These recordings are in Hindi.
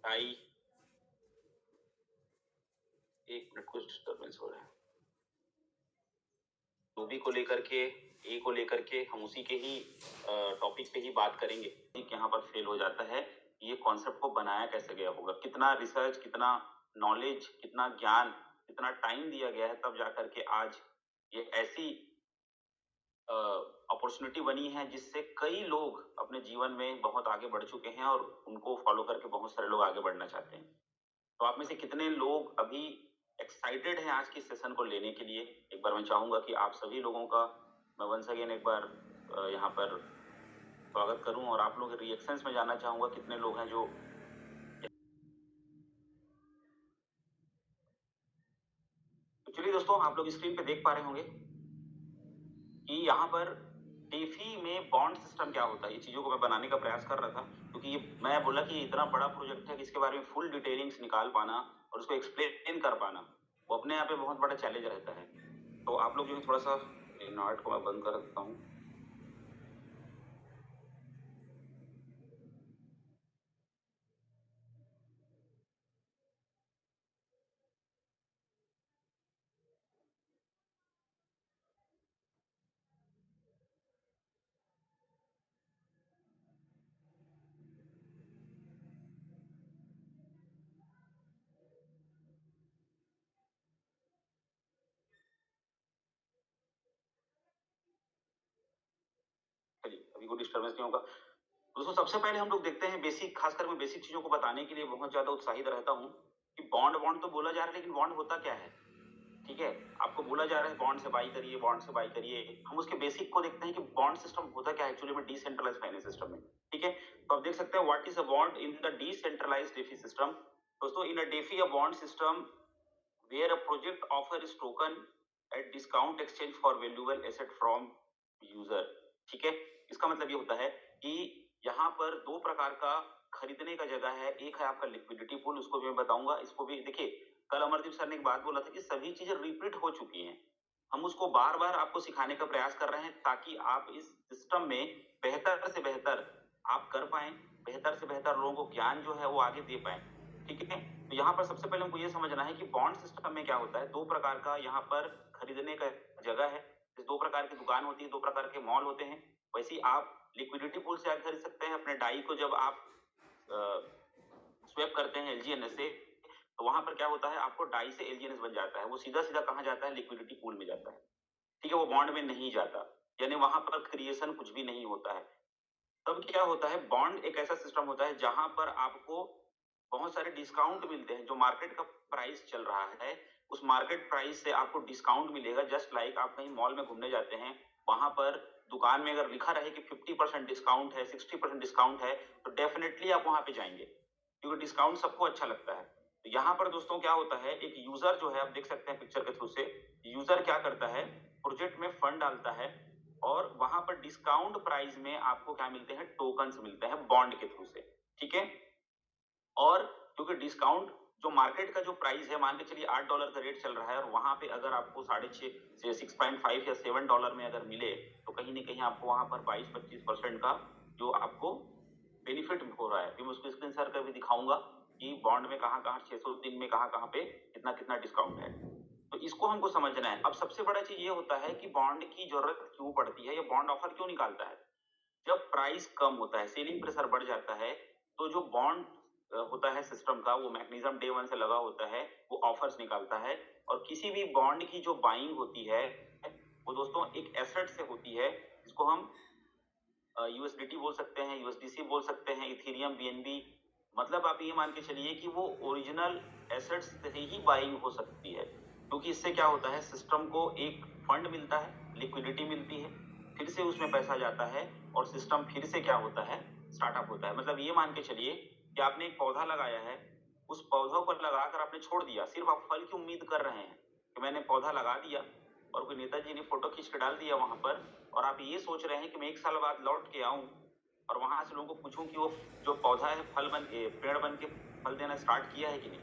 आई 1 मिनट, कुछ डिस्टर्बेंस हो रहा है। रूबी को लेकर के, ए को लेकर के हम उसी के ही टॉपिक पे ही बात करेंगे। यहाँ पर फेल हो जाता है, ये कॉन्सेप्ट को बनाया कैसे गया होगा, कितना रिसर्च, कितना नॉलेज, कितना ज्ञान, कितना टाइम दिया गया है, तब जाकर के आज ये ऐसी अपॉर्चुनिटी बनी है जिससे कई लोग अपने जीवन में बहुत आगे बढ़ चुके हैं और उनको फॉलो करके बहुत सारे लोग आगे बढ़ना चाहते हैं। तो आप में से कितने लोग अभी एक्साइटेड हैं आज की सेशन को लेने के लिए? एक बार मैं चाहूंगा कि आप सभी लोगों का मैं वंस अगेन एक बार यहाँ पर स्वागत करूं और आप लोगों के रिएक्शंस में जानना चाहूंगा कितने लोग हैं जो। तो चलिए दोस्तों, आप लोग स्क्रीन पे देख पा रहे होंगे कि यहाँ पर डेफी में बॉन्ड सिस्टम क्या होता है। ये चीजों को मैं बनाने का प्रयास कर रहा था क्योंकि ये मैं बोला कि इतना बड़ा प्रोजेक्ट है कि इसके बारे में फुल डिटेलिंग्स निकाल पाना और उसको एक्सप्लेन कर पाना वो अपने यहाँ पे बहुत बड़ा चैलेंज रहता है। तो आप लोग जो है थोड़ा सा नॉट को मैं बंद कर देता हूँ। अभी कोई डिस्टर्बेंस नहीं होगा। दोस्तों, सबसे पहले हम लोग देखते हैं बेसिक, खासकर मैं बेसिक चीजों को बताने के लिए बहुत ज्यादा उत्साहित रहता हूँ कि बॉन्ड बॉन्ड तो बोला जा रहा है, लेकिन बॉन्ड होता क्या है। ठीक है, आपको बोला जा रहा है बॉन्ड से बाई करिए, बॉन्ड से बाई करिए। हम उसके बेसिक को देखते हैं कि बॉन्ड सिस्टम होता क्या है एक्चुअली में डिसेंट्रलाइज्ड फाइनेंस सिस्टम में। ठीक है, तो आप देख सकते हैं what is a bond in the decentralized DeFi system. दोस्तों, in a DeFi a bond system where a project offer is token at discount exchange for valuable asset from user. ठीक है, इसका मतलब ये होता है कि यहाँ पर दो प्रकार का खरीदने का जगह है। एक है आपका लिक्विडिटी पूल, उसको भी मैं बताऊंगा। इसको भी देखिए, कल अमरदीप सर ने एक बात बोला था कि सभी चीजें रिपीट हो चुकी हैं, हम उसको बार बार आपको सिखाने का प्रयास कर रहे हैं ताकि आप इस सिस्टम में बेहतर से बेहतर आप कर पाए, बेहतर से बेहतर लोगों को ज्ञान जो है वो आगे दे पाए। ठीक है, तो यहाँ पर सबसे पहले हमको ये समझना है कि बॉन्ड सिस्टम में क्या होता है। दो प्रकार का यहाँ पर खरीदने का जगह है, दो प्रकार की दुकान होती है, दो प्रकार के मॉल होते हैं। वैसे ही आप लिक्विडिटी पूल से खरीद सकते हैं अपने डाई को। जब आप स्वैप करते हैं एलजीएनएस से, तो वहां पर क्या होता है, आपको डाई से एलजीएनएस बन जाता है। वो सीधा सीधा कहां जाता है, लिक्विडिटी पूल में जाता है। ठीक है, वो बॉन्ड में नहीं जाता, यानी वहां पर क्रिएशन कुछ भी नहीं होता है। तब क्या होता है, बॉन्ड एक ऐसा सिस्टम होता है जहां पर आपको बहुत सारे डिस्काउंट मिलते हैं। जो मार्केट का प्राइस चल रहा है उस मार्केट प्राइस से आपको डिस्काउंट मिलेगा। जस्ट लाइक आप कहीं मॉल में घूमने जाते हैं, वहां पर दुकान में अगर लिखा रहे कि 50% डिस्काउंट है, 60% डिस्काउंट है, तो डेफिनेटली आप वहां पे जाएंगे क्योंकि डिस्काउंट सबको अच्छा लगता है। तो यहाँ पर दोस्तों क्या होता है, एक यूजर जो है, आप देख सकते हैं पिक्चर के थ्रू से, यूजर क्या करता है, प्रोजेक्ट में फंड डालता है और वहां पर डिस्काउंट प्राइस में आपको क्या मिलते हैं, टोकन्स मिलते हैं बॉन्ड के थ्रू से। ठीक है, और क्योंकि डिस्काउंट जो मार्केट का जो प्राइस है, मान के चलिए $8 का रेट चल रहा है और वहां पे अगर आपको 6.5 से 6.5 या $7 में अगर मिले, तो कहीं ना कहीं आपको वहां पर 22-25% का जो आपको बेनिफिट हो रहा है। मैं उसको स्क्रीन शेयर कर भी दिखाऊंगा कि बॉन्ड में कहाँ कहाँ 603 में कहाँ कहाँ पे कितना कितना डिस्काउंट है। तो इसको हमको समझना है। अब सबसे बड़ा चीज ये होता है कि बॉन्ड की जरूरत क्यों पड़ती है, या बॉन्ड ऑफर क्यों निकालता है। जब प्राइस कम होता है, सेलिंग प्रेशर बढ़ जाता है, तो जो बॉन्ड होता है सिस्टम का, वो मैकेनिज्म डे वन से लगा होता है, वो ऑफर्स निकालता है। और किसी भी बॉन्ड की जो बाइंग होती है वो दोस्तों एक एसेट से होती है, जिसको हम यूएसडीटी बोल सकते हैं, यूएसडीसी बोल सकते हैं, इथेरियम, बीएनबी। मतलब आप ये मान के चलिए कि वो ओरिजिनल एसेट्स से ही बाइंग हो सकती है, क्योंकि इससे क्या होता है, सिस्टम को एक फंड मिलता है, लिक्विडिटी मिलती है, फिर से उसमें पैसा जाता है और सिस्टम फिर से क्या होता है, स्टार्टअप होता है। मतलब ये मान के चलिए कि आपने एक पौधा लगाया है, उस पौधों को लगाकर आपने छोड़ दिया, सिर्फ आप फल की उम्मीद कर रहे हैं कि मैंने पौधा लगा दिया और कोई नेताजी ने फोटो खींच के डाल दिया वहां पर, और आप ये सोच रहे हैं कि मैं 1 साल बाद लौट के आऊं और वहां से लोगों को पूछूं कि वो जो पौधा है फल बन के, पेड़ बन के फल देना स्टार्ट किया है कि नहीं।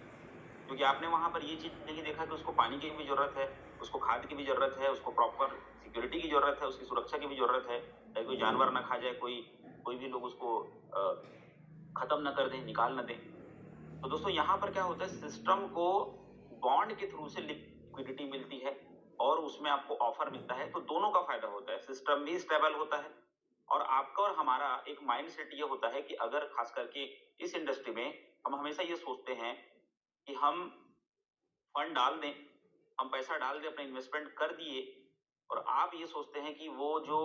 क्योंकि आपने वहां पर ये चीज नहीं देखा कि उसको पानी की भी जरूरत है, उसको खाद की भी जरूरत है, उसको प्रॉपर सिक्योरिटी की जरूरत है, उसकी सुरक्षा की भी जरूरत है, ताकि कोई जानवर ना खा जाए, कोई कोई भी लोग उसको खत्म ना कर दें, निकाल ना दें। तो दोस्तों यहाँ पर क्या होता है, सिस्टम को बॉन्ड के थ्रू से लिक्विडिटी मिलती है और उसमें आपको ऑफर मिलता है, तो दोनों का फायदा होता है, सिस्टम भी स्टेबल होता है और आपका और हमारा एक माइंडसेट ये होता है कि अगर खास करके इस इंडस्ट्री में हम हमेशा ये सोचते हैं कि हम फंड डाल दें, हम पैसा डाल दें, अपना इन्वेस्टमेंट कर दिए और आप ये सोचते हैं कि वो जो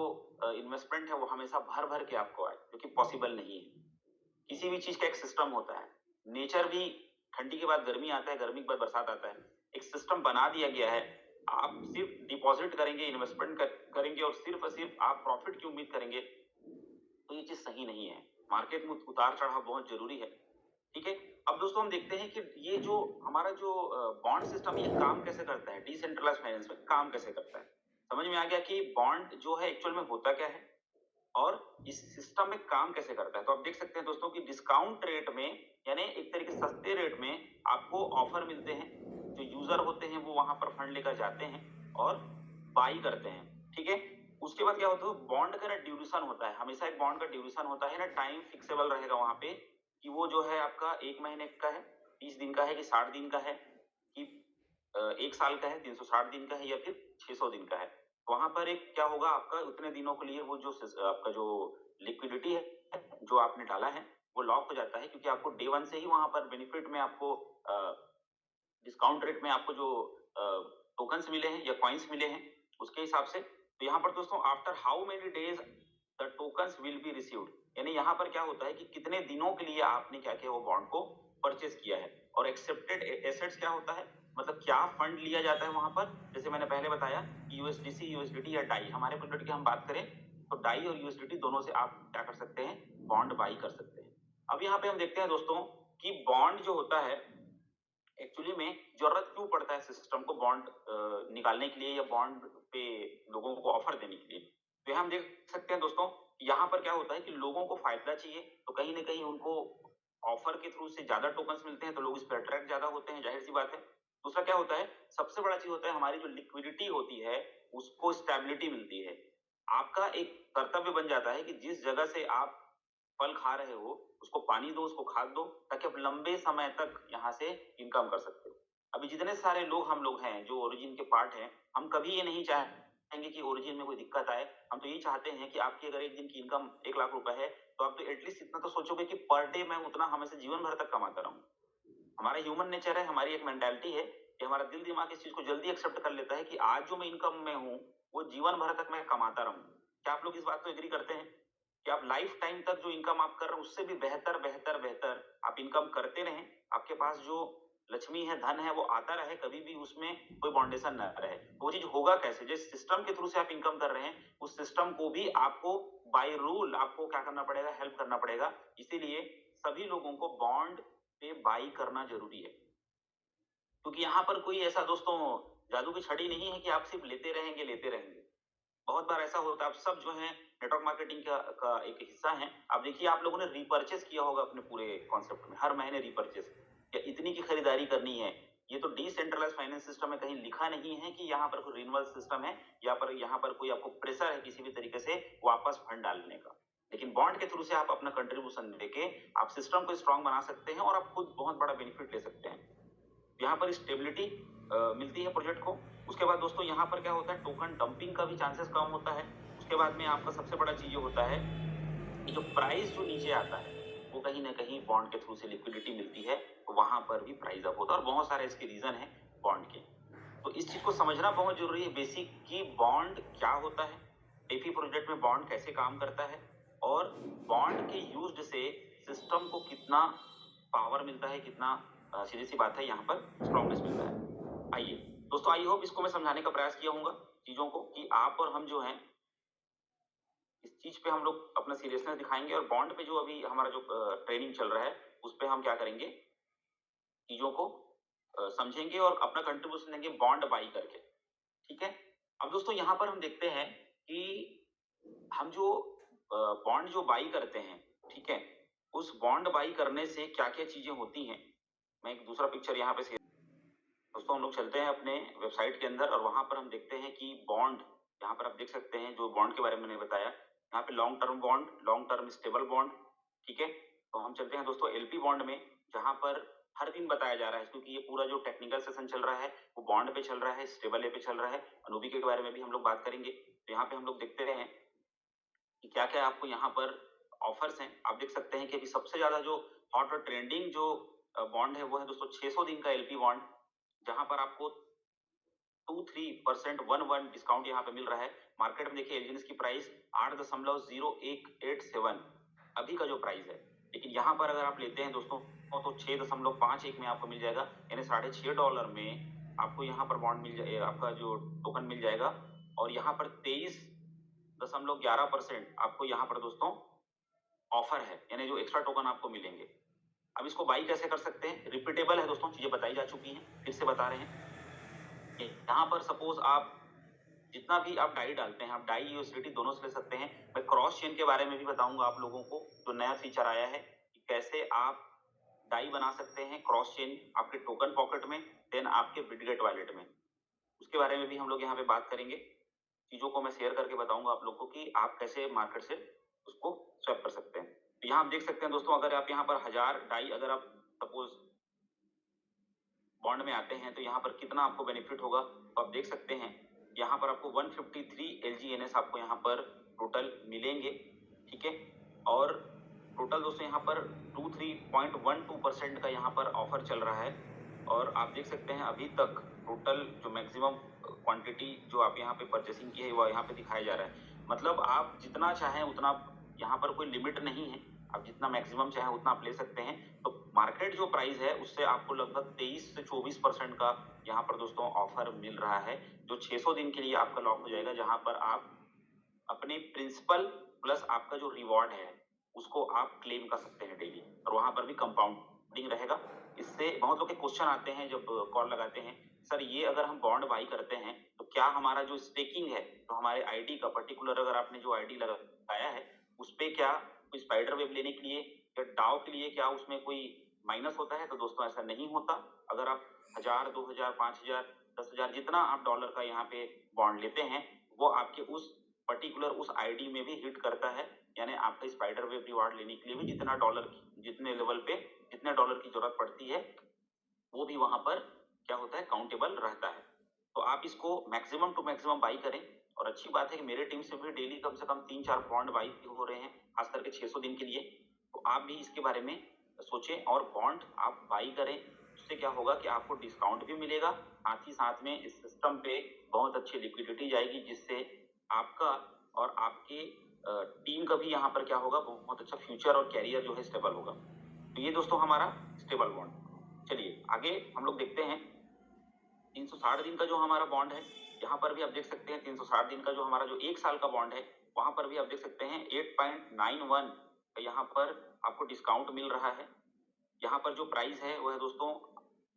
इन्वेस्टमेंट है वो हमेशा भर भर के आपको आए, जो कि पॉसिबल नहीं है। किसी भी चीज का एक सिस्टम होता है, नेचर भी ठंडी के बाद गर्मी आता है, गर्मी के बाद बरसात आता है, एक सिस्टम बना दिया गया है। आप सिर्फ डिपॉजिट करेंगे, इन्वेस्टमेंट करेंगे और सिर्फ आप प्रॉफिट की उम्मीद करेंगे, तो ये चीज सही नहीं है। मार्केट में उतार चढ़ाव बहुत जरूरी है, ठीक है। अब दोस्तों हम देखते हैं कि ये जो हमारा जो बॉन्ड सिस्टम ये काम कैसे करता है, डिसेंट्रलाइज्ड फाइनेंस में काम कैसे करता है। समझ में आ गया कि बॉन्ड जो है एक्चुअल में होता क्या है और इस सिस्टम में काम कैसे करता है। तो आप देख सकते हैं दोस्तों कि डिस्काउंट रेट में, यानी एक तरीके से सस्ते रेट में आपको ऑफर मिलते हैं, जो यूजर होते हैं वो वहां पर फंड लेकर जाते हैं और बाई करते हैं, ठीक है। उसके बाद क्या होता है, बॉन्ड का ना ड्यूरेशन होता है, हमेशा एक बॉन्ड का ड्यूरेशन होता है ना, टाइम फिक्सेबल रहेगा वहां पे कि वो जो है आपका 1 महीने का है, 30 दिन का है कि 60 दिन का है कि 1 साल का है, 360 दिन का है या फिर 600 दिन का है। वहां पर एक क्या होगा, आपका उतने दिनों के लिए वो जो आपका जो लिक्विडिटी है जो आपने डाला है वो लॉक हो जाता है, क्योंकि आपको डे वन से ही वहां पर बेनिफिट में आपको डिस्काउंट रेट में आपको जो टोकन्स मिले हैं या कॉइन्स मिले हैं उसके हिसाब से। तो यहाँ पर दोस्तों after how many days the tokens will be received, यानी यहाँ पर क्या होता है कि कितने दिनों के लिए आपने क्या किया वो बॉन्ड को परचेस किया है। और एक्सेप्टेड एसेट्स क्या होता है, मतलब क्या फंड लिया जाता है वहां पर, जैसे मैंने पहले बताया यूएसडीसी, यूएसडीटी या डाई, हमारे प्रोडक्ट की हम बात करें तो डाई और यूएसडीटी दोनों से आप क्या कर सकते हैं, बॉन्ड बाई कर सकते हैं। अब यहाँ पे हम देखते हैं दोस्तों कि बॉन्ड जो होता है एक्चुअली में जरूरत क्यों पड़ता है सिस्टम को बॉन्ड निकालने के लिए या बॉन्ड पे लोगों को ऑफर देने के लिए। तो हम देख सकते हैं दोस्तों यहाँ पर क्या होता है कि लोगों को फायदा चाहिए, तो कहीं ना कहीं उनको ऑफर के थ्रू से ज्यादा टोकन्स मिलते हैं, तो लोग इस पर अट्रैक्ट ज्यादा होते हैं, जाहिर सी बात है। दूसरा क्या होता है, सबसे बड़ा चीज होता है हमारी जो लिक्विडिटी होती है उसको स्टेबिलिटी मिलती है। आपका एक कर्तव्य बन जाता है कि जिस जगह से आप फल खा रहे हो उसको पानी दो, उसको खाद दो, ताकि आप लंबे समय तक यहाँ से इनकम कर सकते हो। अभी जितने सारे हम लोग हैं जो ओरिजिन के पार्ट हैं, हम कभी ये नहीं चाहेंगे कि ओरिजिन में कोई दिक्कत आए। हम तो ये चाहते हैं कि आपकी अगर एक दिन की इनकम 1 लाख रुपए है तो आप तो एटलीस्ट इतना तो सोचोगे कि पर डे मैं उतना हमेशा जीवन भर तक कमाता रहूं। हमारा ह्यूमन नेचर है, हमारी एक मेंटालिटी है कि हमारा दिल दिमाग इस चीज को जल्दी एक्सेप्ट कर लेता है कि आज जो मैं इनकम में हूँ वो जीवन भर तक मैं कमाता रहूं। क्या आप लोग इस बात को एग्री करते हैं कि आप लाइफ टाइम तक जो इनकम आप कर रहे हैं उससे भी बेहतर बेहतर बेहतर आप इनकम करते रहें, आपके पास जो लक्ष्मी है, धन है, वो आता रहे, कभी भी उसमें कोई बाउंडेशन न रहे। वो चीज होगा कैसे, जिस सिस्टम के थ्रू से आप इनकम कर रहे हैं उस सिस्टम को भी आपको बाय रूल आपको क्या करना पड़ेगा, हेल्प करना पड़ेगा। इसीलिए सभी लोगों को बॉन्ड पे बाई करना जरूरी है, क्योंकि यहाँ पर कोई ऐसा दोस्तों जादू की छड़ी नहीं है कि आप सिर्फ लेते रहेंगे लेते रहेंगे। बहुत बार ऐसा होता है, आप सब जो है नेटवर्क मार्केटिंग का एक हिस्सा है। आप देखिए आप लोगों ने रिपर्चेस किया होगा अपने पूरे कॉन्सेप्ट में, हर महीने रिपर्चेस या इतनी की खरीदारी करनी है। ये तो डिसेंट्रलाइज फाइनेंस सिस्टम में कहीं लिखा नहीं है कि यहाँ पर कोई रिन्यूअल सिस्टम है या पर यहाँ पर कोई आपको प्रेशर है किसी भी तरीके से वापस फंड डालने का। लेकिन बॉन्ड के थ्रू से आप अपना कंट्रीब्यूशन देके आप सिस्टम को स्ट्रांग बना सकते हैं और आप खुद बहुत बड़ा बेनिफिट ले सकते हैं। यहाँ पर स्टेबिलिटी मिलती है प्रोजेक्ट को। उसके बाद दोस्तों यहाँ पर क्या होता है, टोकन डंपिंग का भी चांसेस कम होता है। उसके बाद में आपका सबसे बड़ा चीज ये होता है कि जो प्राइस जो नीचे आता है वो कहीं ना कहीं बॉन्ड के थ्रू से लिक्विडिटी मिलती है, तो वहां पर भी प्राइस अप होता है और बहुत सारे इसके रीजन है बॉन्ड के। तो इस चीज को समझना बहुत जरूरी है बेसिक कि बॉन्ड क्या होता है, एपी प्रोजेक्ट में बॉन्ड कैसे काम करता है और बॉन्ड के यूज से सिस्टम को कितना पावर मिलता है, कितना सीधी सी बात है यहाँ पर स्ट्रॉन्गनेस मिलता है। आइए दोस्तों, आई होप इसको मैं समझाने का प्रयास किया हूँ चीजों को कि आप और हम जो हैं इस चीज पे हम लोग अपना सीरियसनेस दिखाएंगे और बॉन्ड पे जो अभी हमारा जो ट्रेनिंग चल रहा है उस पे हम क्या करेंगे, चीजों को समझेंगे और अपना कंट्रीब्यूशन देंगे बॉन्ड बाई करके, ठीक है। अब दोस्तों यहाँ पर हम देखते हैं कि हम जो बॉन्ड जो बाई करते हैं, ठीक है, उस बॉन्ड बाई करने से क्या क्या चीजें होती हैं। मैं एक दूसरा पिक्चर यहाँ पे दोस्तों हम लोग चलते हैं अपने वेबसाइट के अंदर और वहां पर हम देखते हैं कि बॉन्ड, यहाँ पर आप देख सकते हैं जो बॉन्ड के बारे में मैंने बताया, यहाँ पे long term bond, long term stable bond, ठीक है। तो हम चलते हैं दोस्तों एलपी बॉन्ड में, जहां पर हर दिन बताया जा रहा है, क्योंकि ये पूरा जो टेक्निकल सेशन चल रहा है वो बॉन्ड पे चल रहा है, स्टेबल ए पे चल रहा है। अनूबी के बारे में भी हम लोग बात करेंगे। तो यहाँ पे हम लोग देखते हैं कि क्या क्या आपको यहाँ पर ऑफर्स हैं। आप देख सकते हैं कि अभी सबसे ज्यादा जो हॉट और ट्रेंडिंग जो बॉन्ड है वो है दोस्तों 600 दिन का एलपी बॉन्ड, जहां पर आपको 23% 11 डिस्काउंट यहाँ पे मिल रहा है। मार्केट में देखिए एलजीएनएस की प्राइस 8.0187 अभी का जो प्राइस है, लेकिन यहाँ पर अगर आप लेते हैं दोस्तों तो 6.51 में आपको मिल जाएगा, यानी $6.5 में आपको यहाँ पर बॉन्ड मिल जाएगा, आपका जो टोकन मिल जाएगा। और यहाँ पर 23.11% आपको यहाँ पर दोस्तों ऑफर है, यानी जो एक्स्ट्रा टोकन आपको मिलेंगे। अब इसको बाई कैसे कर सकते हैं? रिपीटेबल है दोस्तों, चीजें बताई जा चुकी हैं, फिर से बता रहे हैं। यहाँ पर सपोज आप जितना भी आप डाई डालते हैं, आप डाई यूएसडीटी दोनों से ले सकते हैं। मैं क्रॉस चेन के बारे में भी बताऊंगा आप लोगों को, जो नया फीचर आया है कि कैसे आप डाई बना सकते हैं क्रॉस चेन आपके टोकन पॉकेट में, देन आपके बिटगेट वॉलेट में। उसके बारे में भी हम लोग यहाँ पे बात करेंगे। चीजों को मैं शेयर करके बताऊंगा आप लोग को कि आप कैसे मार्केट से उसको स्वैप कर सकते हैं। तो यहाँ आप देख सकते हैं दोस्तों, अगर आप यहाँ पर 1000 डाई अगर आप सपोज बॉन्ड में आते हैं तो यहाँ पर कितना आपको बेनिफिट होगा, तो आप देख सकते हैं यहाँ पर आपको 153 एलजीएनएस आपको यहाँ पर टोटल मिलेंगे, ठीक है। और टोटल दोस्तों यहाँ पर 23.12% का यहाँ पर ऑफर चल रहा है। और आप देख सकते हैं अभी तक टोटल जो मैक्सिमम क्वांटिटी जो आप यहाँ पे परचेसिंग की है वो यहाँ पे दिखाया जा रहा है। मतलब आप जितना चाहें उतना, यहाँ पर कोई लिमिट नहीं है, आप जितना मैक्सिमम चाहें उतना आप ले सकते हैं। तो मार्केट जो प्राइस है उससे आपको लगभग 23 से 24% का यहाँ पर दोस्तों ऑफर मिल रहा है, जो 600 दिन के लिए आपका लॉक हो जाएगा, जहां पर आप अपने प्रिंसिपल प्लस आपका जो रिवॉर्ड है उसको आप क्लेम कर सकते हैं डेली, और वहां पर भी कंपाउंडिंग रहेगा। इससे बहुत लोग के क्वेश्चन आते हैं जब कॉल लगाते हैं, सर ये अगर हम बॉन्ड बाई करते हैं तो क्या हमारा जो स्टेकिंग है, तो हमारे आईडी का पर्टिकुलर अगर आपने जो आईडी लगाया है उस पर क्या कोई स्पाइडर वेब लेने के लिए या डाउ के लिए क्या उसमें कोई माइनस होता है? तो दोस्तों ऐसा नहीं होता। अगर आप 1000, 2000, 5000, 10,000 जितना आप डॉलर का यहाँ पे बॉन्ड लेते हैं वो आपके उस पर्टिकुलर उस आईडी में भी हिट करता है, यानी आपका स्पाइडर वेब रिवार्ड लेने के लिए भी जितना डॉलर जितने लेवल पे जितने डॉलर की जरूरत पड़ती है वो भी वहां पर क्या होता है, काउंटेबल रहता है। तो आप इसको मैक्सिमम टू मैक्सिमम बाई करें। और अच्छी बात है कि मेरे टीम से भी डेली कम से कम 3-4 बॉन्ड बाई हो रहे हैं, खास करके 600 दिन के लिए। तो आप भी इसके बारे में सोचें और बॉन्ड आप बाई करें। उससे क्या होगा कि आपको डिस्काउंट भी मिलेगा, साथ ही साथ में इस सिस्टम पे बहुत अच्छी लिक्विडिटी जाएगी, जिससे आपका और आपके टीम का भी यहाँ पर क्या होगा, बहुत अच्छा फ्यूचर और कैरियर जो है स्टेबल होगा। तो ये दोस्तों हमारा स्टेबल बॉन्ड। चलिए आगे हम लोग देखते हैं 360 दिन का जो हमारा बॉन्ड है। यहाँ पर भी आप देख सकते हैं 360 दिन का जो हमारा जो 1 साल का बॉन्ड है, वहां पर भी आप देख सकते हैं 8.91 यहाँ पर आपको डिस्काउंट मिल रहा है। यहाँ पर जो प्राइस है वो है दोस्तों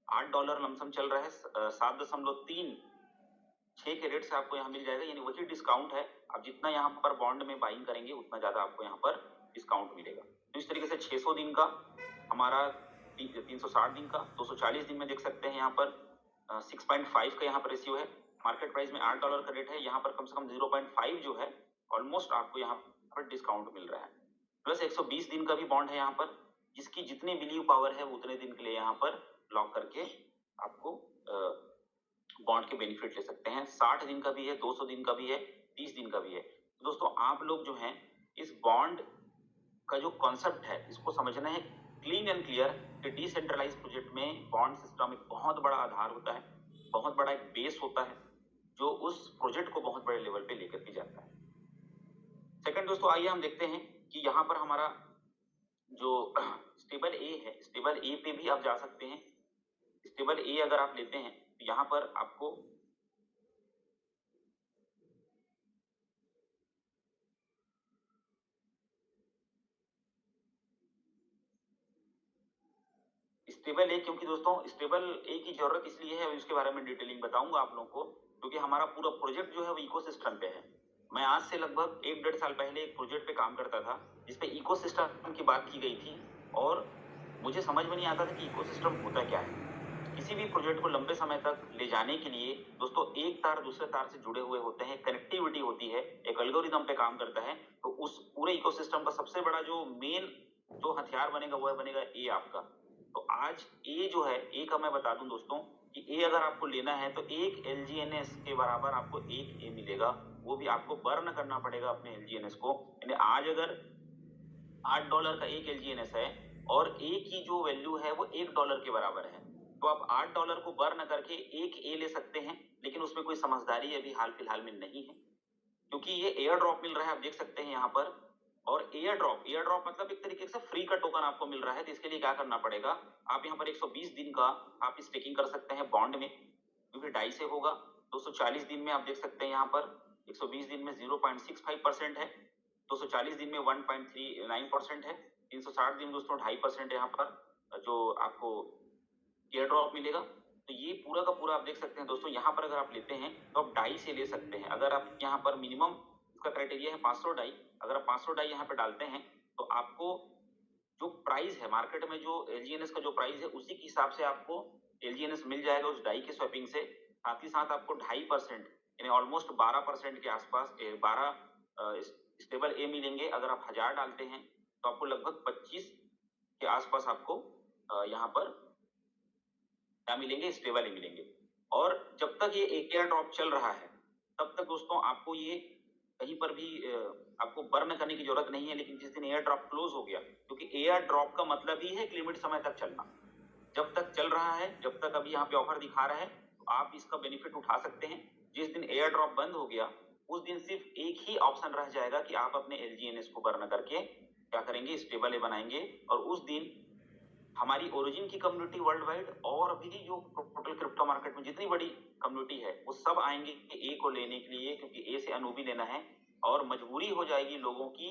$8 लमसम चल रहा है, 7.36 के रेट से आपको यहाँ मिल जाएगा, यानी वही डिस्काउंट है। आप जितना यहाँ पर बॉन्ड में बाइंग करेंगे उतना ज्यादा आपको यहाँ पर डिस्काउंट मिलेगा। तो इस तरीके से 600 दिन का हमारा, 360 दिन का, 240 दिन में देख सकते हैं यहाँ पर 6.5 का यहाँ पर रेशियो है। मार्केट प्राइस में $8 का रेट है, यहाँ पर कम से कम 0.5 जो है ऑलमोस्ट आपको यहाँ पर डिस्काउंट मिल रहा है। प्लस 120 दिन का भी बॉन्ड है यहाँ पर, जिसकी जितनी बिलीव पावर है वो उतने दिन के लिए यहाँ पर लॉक करके आपको बॉन्ड के बेनिफिट ले सकते हैं। 60 दिन का भी है, 200 दिन का भी है, 30 दिन का भी है। तो दोस्तों आप लोग जो हैं इस बॉन्ड का जो कॉन्सेप्ट है इसको समझना है क्लीन एंड क्लियर कि डिसेंट्रलाइज प्रोजेक्ट में बॉन्ड सिस्टम एक बहुत बड़ा आधार होता है, बहुत बड़ा एक बेस होता है जो उस प्रोजेक्ट को बहुत बड़े लेवल पे लेकर के जाता है। सेकंड दोस्तों आइए हम देखते हैं कि यहाँ पर हमारा जो स्टेबल ए है, स्टेबल ए पे भी आप जा सकते हैं। स्टेबल ए अगर आप लेते हैं तो यहाँ पर आपको स्टेबल ए, क्योंकि दोस्तों स्टेबल ए की जरूरत इसलिए है, उसके बारे में डिटेलिंग बताऊंगा आप लोगों को, क्योंकि हमारा पूरा प्रोजेक्ट जो है वो इकोसिस्टम पे है। मैं आज से लगभग 1-1.5 साल पहले एक प्रोजेक्ट पे काम करता था जिसपे इकोसिस्टम की बात की गई थी, और मुझे समझ में नहीं आता था कि इकोसिस्टम होता क्या है। किसी भी प्रोजेक्ट को लंबे समय तक ले जाने के लिए दोस्तों एक तार दूसरे तार से जुड़े हुए होते हैं, कनेक्टिविटी होती है, एक एल्गोरिदम पे काम करता है। तो उस पूरे इकोसिस्टम का सबसे बड़ा जो मेन जो हथियार बनेगा वो बनेगा ए आपका। तो आज ए जो है, ए का मैं बता दूं दोस्तों कि ए अगर आपको लेना है तो एक LGNS के बराबर आपको एक ए मिलेगा, वो भी आपको बर्न करना पड़ेगा अपने LGNS को। यानी आज अगर $8 का एक LGNS है और ए की जो वैल्यू है वो $1 के बराबर है, तो आप $8 को बर्न करके एक ए ले सकते हैं, लेकिन उसमें कोई समझदारी अभी हाल फिलहाल में नहीं है, क्योंकि ये एयर ड्रॉप मिल रहा है, आप देख सकते हैं यहाँ पर। और एयर ड्रॉप मतलब एक तरीके से फ्री का टोकन आपको मिल रहा है। तो इसके लिए क्या करना पड़ेगा, आप यहाँ पर 120 दिन का आप स्टेकिंग कर सकते हैं बॉन्ड में, क्योंकि डाई से होगा। 240 दिन में आप देख सकते हैं यहाँ पर 120 दिन में 0.65% है, 240 दिन में 1.39% है, 360 दिन दोस्तों 2.5% यहाँ पर जो आपको एयर ड्रॉप मिलेगा। तो ये पूरा का पूरा आप देख सकते हैं दोस्तों। यहाँ पर अगर आप लेते हैं तो आप डाई से ले सकते हैं। अगर आप यहाँ पर मिनिमम इसका क्राइटेरिया है 500 डाई, अगर आप 500 डाई यहाँ पे डालते हैं तो आपको जो प्राइस है मार्केट में, जो LGNS का जो प्राइस है उसी के हिसाब से आपको LGNS मिल जाएगा उस डाई के स्वैपिंग से। साथ ही साथ आपको 2.5% यानी ऑलमोस्ट 12% के आसपास 12 स्टेबल ए मिलेंगे। अगर आप 1000 डालते हैं तो आपको लगभग 25 के आसपास आपको यहाँ पर क्या मिलेंगे, स्टेबल ए मिलेंगे। और जब तक ये एयर ड्रॉप चल रहा है तब तक दोस्तों आपको ये कहीं पर भी आपको बर्न करने की जरूरत नहीं है। लेकिन जिस दिन एयर ड्रॉप क्लोज हो गया, क्योंकि एयर ड्रॉप का मतलब ही है एक लिमिट समय तक चलना, जब तक चल रहा है, जब तक अभी यहाँ पे ऑफर दिखा रहा है तो आप इसका बेनिफिट उठा सकते हैं। जिस दिन एयर ड्रॉप बंद हो गया उस दिन सिर्फ एक ही ऑप्शन रह जाएगा कि आप अपने LGNS को बर्न करके क्या करेंगे, स्टेबल ए बनाएंगे। और उस दिन हमारी ओरिजिन की कम्युनिटी वर्ल्ड वाइड और भी जो टोटल क्रिप्टो मार्केट में जितनी बड़ी कम्युनिटी है वो सब आएंगे ए को लेने के लिए, क्योंकि ए से अनूबी लेना है। और मजबूरी हो जाएगी लोगों की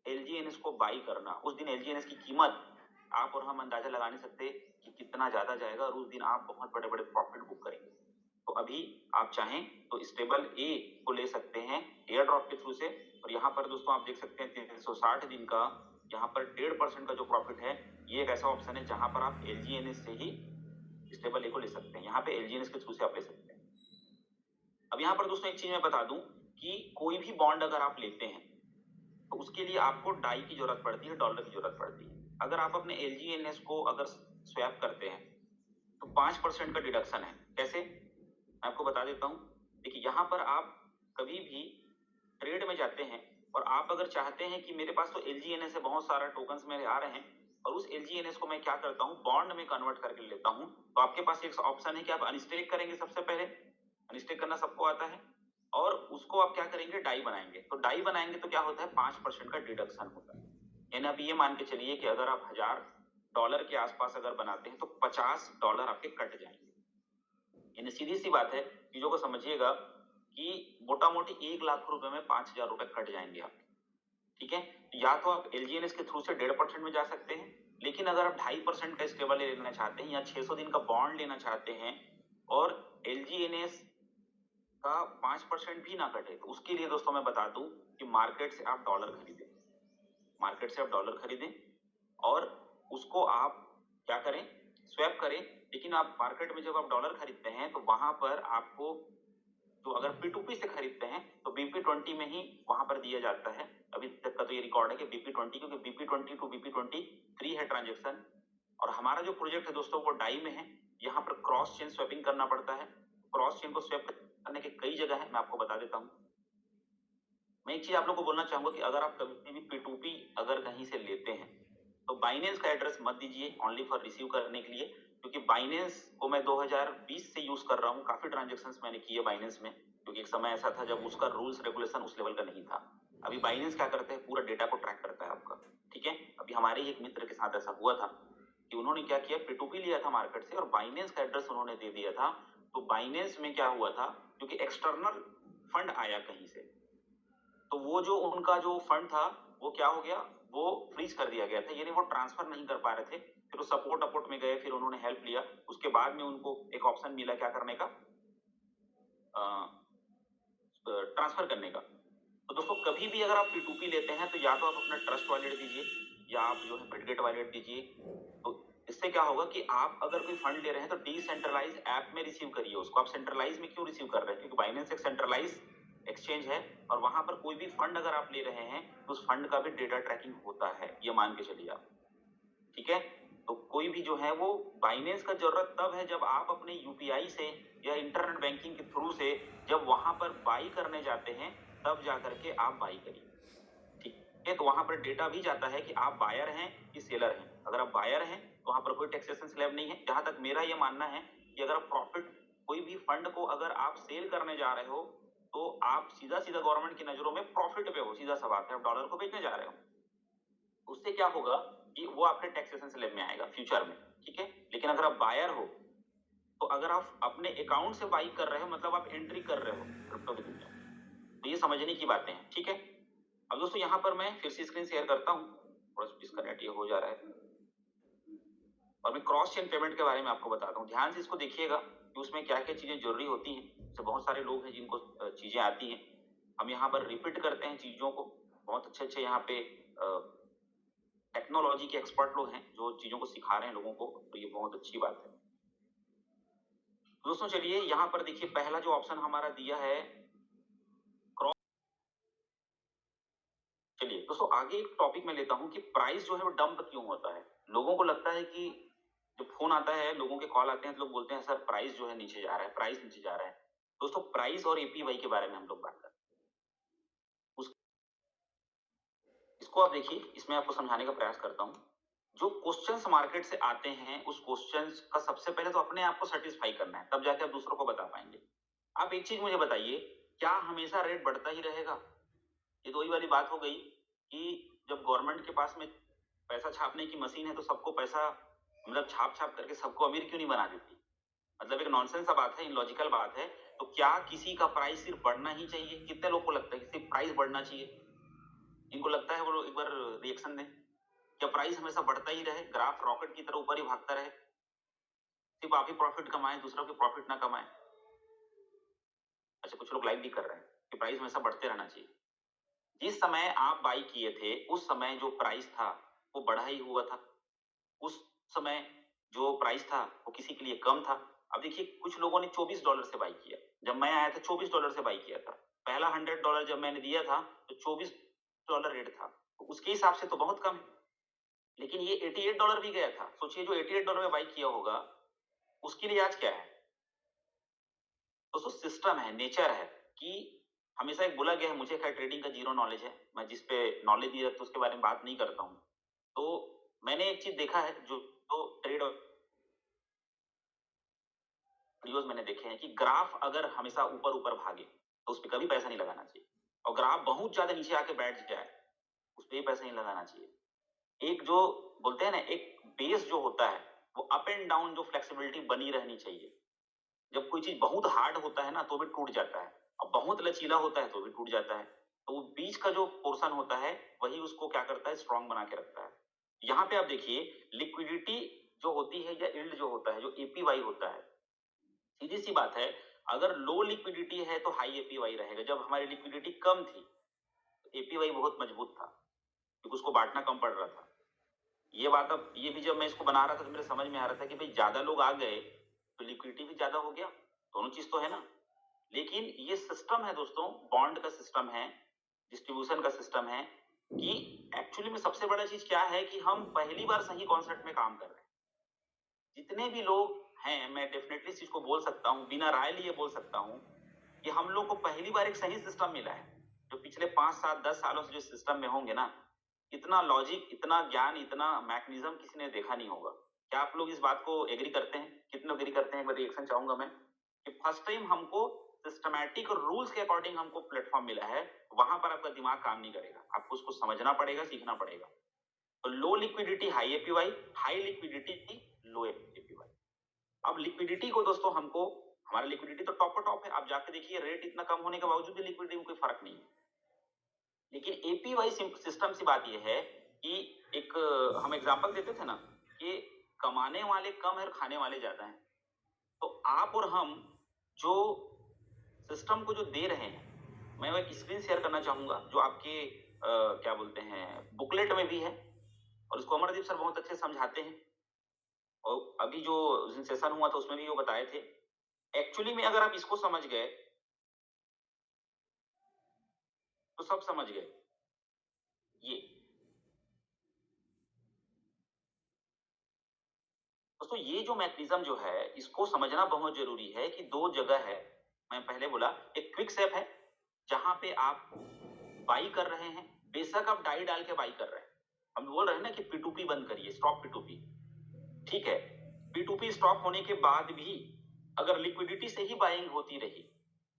LGNS को बाई करना। उस दिन LGNS की कीमत आप और हम अंदाजा लगा नहीं सकते कि कितना ज्यादा जाएगा, और उस दिन आप बहुत बड़े बड़े प्रॉफिट बुक करेंगे। तो अभी आप चाहें तो स्टेबल ए को ले सकते हैं एयर ड्रॉप के थ्रू से। और यहाँ पर दोस्तों आप देख सकते हैं 360 दिन का यहाँ पर 1.5% का जो प्रॉफिट है, ये एक ऐसा ऑप्शन है जहां पर आप LGNS से ही स्टेबल ए को ले सकते हैं। यहाँ पे LGNS के थ्रू से आप ले सकते हैं। अब यहाँ पर दोस्तों एक चीज मैं बता दूं कि कोई भी बॉन्ड अगर आप लेते हैं तो उसके लिए आपको डाई की जरूरत पड़ती है, डॉलर की जरूरत पड़ती है। अगर आप अपने LGNS को अगर स्वैप करते हैं तो 5% का डिडक्शन है। कैसे, मैं आपको बता देता हूँ। देखिए यहाँ पर आप कभी भी ट्रेड में जाते हैं और आप अगर चाहते हैं कि मेरे पास तो LGNS है, बहुत सारा टोकन्स मेरे आ रहे हैं, और उस LGNS को मैं क्या करता हूँ, बॉन्ड में कन्वर्ट करके लेता हूँ। तो आपके पास एक ऑप्शन है कि आप अनस्टेक करेंगे। सबसे पहले अनस्टेक करना सबको आता है, और उसको आप क्या करेंगे, डाई बनाएंगे। तो डाई बनाएंगे तो क्या होता है, 5% का डिडक्शन होता है। यानी आप ये मान के चलिए कि अगर आप $1000 के आसपास अगर बनाते हैं तो $50 आपके कट जाएंगे। यानी सीधी सी बात है, चीजों को समझिएगा कि मोटा मोटी 1 लाख रुपए में 5000 रुपए कट जाएंगे आपके। ठीक है, या तो आप LGNS के थ्रू से 1.5% में जा सकते हैं, लेकिन अगर आप 2.5% का स्टेबल लेना चाहते हैं या 600 दिन का बॉन्ड लेना चाहते हैं और LGNS का 5% भी ना कटे, तो उसके लिए दोस्तों मैं बता दूं कि मार्केट से आप डॉलर खरीदें। मार्केट से आप डॉलर खरीदें और उसको आप क्या करें, स्वैप करें। लेकिन आप मार्केट में जब आप डॉलर खरीदते हैं तो वहां पर आपको, तो अगर P2P से खरीदते हैं तो BP20 में ही वहां पर दिया जाता है। अभी तक का तो ये रिकॉर्ड है कि BP20, क्योंकि BP20 टू BP20 फ्री है ट्रांजेक्शन। और हमारा जो प्रोजेक्ट है दोस्तों वो डाई में है, यहाँ पर क्रॉस चेन स्वैपिंग करना पड़ता है। क्रॉस चेन को स्वैप करने के कई जगह है, मैं आपको बता देता हूँ। मैं एक चीज आप लोग को बोलना चाहूंगा कि अगर आप कभी भी P2P अगर कहीं से लेते हैं तो बाइनेंस का एड्रेस मत दीजिए ओनली फॉर रिसीव करने के लिए, क्योंकि बाइनेंस को मैं 2020 से यूज कर रहा हूँ। काफी ट्रांजेक्शन्स मैंने किए बाइनेंस में, क्योंकि एक समय ऐसा था जब उसका रूल्स रेगुलेशन उस लेवल का नहीं था। अभी बाइनेंस क्या करते हैं, पूरा डेटा को ट्रैक करता है आपका। ठीक है, अभी हमारे ही एक मित्र के साथ ऐसा हुआ था कि उन्होंने क्या किया, P2P लिया था मार्केट से और बाइनेंस का एड्रेस उन्होंने दे दिया था। तो बाइनेंस में क्या हुआ था, क्योंकि एक्सटर्नल फंड आया कहीं से, तो वो जो उनका जो फंड था वो क्या हो गया, वो फ्रीज कर दिया गया था। यानी वो ट्रांसफर नहीं कर पा रहे थे। फिर वो सपोर्ट में गए, फिर उन्होंने हेल्प लिया। उसके बाद में उनको एक ऑप्शन मिला क्या करने का, ट्रांसफर करने का। तो दोस्तों कभी भी अगर आप P2P लेते हैं तो या तो आप अपना ट्रस्ट वॉलेट दीजिए या आप जो है बिटगेट वॉलेट दीजिए। तो इससे क्या होगा कि आप अगर कोई फंड ले रहे हैं तो डिसेंट्रलाइज ऐप में रिसीव करिए उसको। आप सेंट्रलाइज में क्यों रिसीव कर रहे हैं, क्योंकि बाइनेंस एक सेंट्रलाइज एक्सचेंज है और वहां पर कोई भी फंड अगर आप ले रहे हैं तो उस फंड का भी डेटा ट्रैकिंग होता है, ये मान के चलिए आप। ठीक है, तो कोई भी जो है वो बाइनेंस का जरूरत तब है जब आप अपने यूपीआई से या इंटरनेट बैंकिंग के थ्रू से जब वहां पर बाई करने जाते हैं तब जाकर के आप बाई करिए, ठीक है। तो वहां पर डेटा भी जाता है कि आप बायर हैं कि सेलर हैं। अगर आप बायर हैं तो वहां पर कोई टैक्सेशन स्लैब नहीं है। जहां तक मेरा ये मानना है कि अगर प्रॉफिट कोई भी फंड को अगर आप सेल करने जा रहे हो तो आप सीधा सीधा गवर्नमेंट की नजरों में प्रॉफिट पे हो, सीधा सा बात है, आप डॉलर को बेचने जा रहे हो। उससे क्या होगा कि वो आपके टैक्सेशन स्लैब में आएगा फ्यूचर में, ठीक है। लेकिन अगर आप बायर हो तो अगर आप अपने अकाउंट से बाई कर रहे हो मतलब आप एंट्री कर रहे हो क्रिप्टो की दुनिया में। तो ये समझने की बातें हैं, ठीक है। अब दोस्तों यहाँ पर मैं फिर से स्क्रीन शेयर करता हूँ, थोड़ा सा डिस्कनेक्ट ये हो जा रहा है, और मैं क्रॉस चेन पेमेंट के बारे में आपको बताता हूँ। ध्यान से इसको देखिएगा कि उसमें क्या क्या चीजें जरूरी होती हैं। जैसे बहुत सारे लोग हैं जिनको चीजें आती हैं, हम यहाँ पर रिपीट करते हैं चीजों को। बहुत अच्छे अच्छे यहाँ पे टेक्नोलॉजी के एक्सपर्ट लोग हैं जो चीजों को सिखा रहे हैं लोगों को, तो ये बहुत अच्छी बात है। दोस्तों चलिए यहाँ पर देखिए, पहला जो ऑप्शन हमारा दिया है क्रॉस। चलिए दोस्तों आगे एक टॉपिक में लेता हूँ कि प्राइस जो है वो डंप क्यों होता है। लोगों को लगता है कि जब फोन आता है, लोगों के कॉल आते हैं तो लोग बोलते हैं सर प्राइस जो है नीचे जा रहा है, प्राइस नीचे जा रहा है। दोस्तों प्राइस और एपीवाई के बारे में हम लोग बात करते हैं। इसको आप देखिए, इसमें आपको समझाने का प्रयास करता हूँ। जो क्वेश्चंस मार्केट से आते हैं उस क्वेश्चंस का सबसे पहले तो अपने आप को सेटिस्फाई करना है, तब जाके आप दूसरों को बता पाएंगे। आप एक चीज मुझे बताइए, क्या हमेशा रेट बढ़ता ही रहेगा? ये तो वही वाली बात हो गई कि जब गवर्नमेंट के पास में पैसा छापने की मशीन है तो सबको पैसा मतलब छाप छाप करके सबको अमीर क्यों नहीं बना देती? मतलब एक नॉनसेंस सा बात है, इलॉजिकल बात है। तो क्या किसी का प्राइस सिर्फ बढ़ना ही चाहिए? कितने लोग को लगता है कि सिर्फ प्राइस बढ़ना चाहिए? जिनको लगता है वो एक बार रिएक्शन दें। क्या प्राइस हमेशा बढ़ता ही रहे, ग्राफ रॉकेट की तरह ऊपर ही भागता रहे, सिर्फ आप ही प्रॉफिट कमाएं दूसरों की प्रॉफिट ना कमाएं? अच्छा कुछ लोग लाइक भी कर रहे हैं कि प्राइस हमेशा बढ़ते रहना चाहिए। जिस समय आप बाई किए थे उस समय जो प्राइस था वो बढ़ा ही हुआ था। उस समय जो प्राइस था वो किसी के लिए कम था। अब देखिए कुछ लोगों ने $24 से बाई किया, जब मैं आया था $24 से बाई किया था। पहला $100 जब मैंने दिया था तो $24 रेट था, तो उसके हिसाब से तो बहुत कम है। लेकिन ये $88 भी गया था। सोचिए जो $88 में बाई किया होगा उसके लिए आज क्या है। दोस्तों सिस्टम है, नेचर है कि हमेशा एक बोला गया है, मुझे खैर ट्रेडिंग का जीरो नॉलेज है, मैं जिस पे नॉलेज दिया तो उसके बारे में बात नहीं करता हूं। तो मैंने एक चीज देखा है, जो ट्रेड वीडियोस मैंने देखे हैं कि ग्राफ अगर हमेशा ऊपर ऊपर भागे तो उस पर कभी पैसा नहीं लगाना चाहिए, और ग्राफ बहुत ज्यादा नीचे आके बैठ जाए उस पर पैसा नहीं लगाना चाहिए। एक जो बोलते हैं ना, एक बेस जो होता है वो अप एंड डाउन जो फ्लेक्सिबिलिटी बनी रहनी चाहिए। जब कोई चीज बहुत हार्ड होता है ना तो भी टूट जाता है, और बहुत लचीला होता है तो भी टूट जाता है। तो वो बीच का जो पोर्शन होता है वही उसको क्या करता है, स्ट्रांग बना के रखता है। यहाँ पे आप देखिए लिक्विडिटी जो होती है या यील्ड जो होता है, जो एपीवाई होता है, सीधी सी बात है, अगर लो लिक्विडिटी है तो हाई एपीवाई रहेगा। जब हमारी लिक्विडिटी कम थी तो एपीवाई बहुत मजबूत था क्योंकि उसको बांटना कम पड़ रहा था। ये बात, अब ये भी जब मैं इसको बना रहा था तो मेरे समझ में आ रहा था कि भाई ज्यादा लोग आ गए तो लिक्विडिटी भी ज्यादा हो गया, दोनों चीज तो है ना। लेकिन ये सिस्टम है दोस्तों, बॉन्ड का सिस्टम है, डिस्ट्रीब्यूशन का सिस्टम है, कि एक्चुअली में सबसे बड़ा चीज क्या है कि हम पहली बार सही कॉन्सेप्ट में काम कर रहे हैं। जितने भी लोग हैं, मैं डेफिनेटली इस चीज को बोल सकता हूं, बिना राय लिए बोल सकता हूं कि हम लोग को पहली बार एक सही सिस्टम मिला है। जो पिछले 5 7 10 सालों से जो सिस्टम में होंगे ना, इतना लॉजिक, इतना ज्ञान, इतना मैकेनिज्म किसी ने देखा नहीं होगा। क्या आप लोग इस बात को एग्री करते हैं? कितने एग्री करते हैं, एक बार रिएक्शन चाहूंगा मैं, कि फर्स्ट टाइम हमको सिस्टमैटिक और रूल्स के अकॉर्डिंग हमको प्लेटफॉर्म मिला है। वहां पर आपका दिमाग काम नहीं करेगा, आपको उसको समझना पड़ेगा, सीखना पड़ेगा। तो low liquidity high APY, high liquidity low APY. अब लिक्विडिटी को दोस्तों हमको, हमारा लिक्विडिटी तो टॉप पर टॉप है, आप जाके देखिए रेट इतना कम होने के बावजूद भी लिक्विडिटी में कोई फर्क नहीं है। लेकिन एपीवाई सिस्टम से बात यह है कि एक हम एग्जांपल देते थे ना कि कमाने वाले कम है और खाने वाले ज्यादा हैं। तो आप और हम जो सिस्टम को जो दे रहे हैं, मैं एक स्क्रीन शेयर करना चाहूंगा जो आपके क्या बोलते हैं बुकलेट में भी है, और इसको अमरदीप सर बहुत अच्छे समझाते हैं, और अभी जो सेशन हुआ था उसमें भी वो बताए थे। एक्चुअली में अगर आप इसको समझ गए तो सब समझ गए। ये दोस्तों ये जो मैकेनिज्म जो है इसको समझना बहुत जरूरी है कि दो जगह है। मैं पहले बोला एक क्विक स्टेप है जहां पे आप बाई कर रहे हैं, बेशक आप डाई डाल के बाई कर रहे हैं। हम बोल रहे हैं ना कि P2P बंद करिए, स्टॉप P2P। ठीक है, P2P स्टॉप होने के बाद भी अगर लिक्विडिटी से ही बाइंग होती रही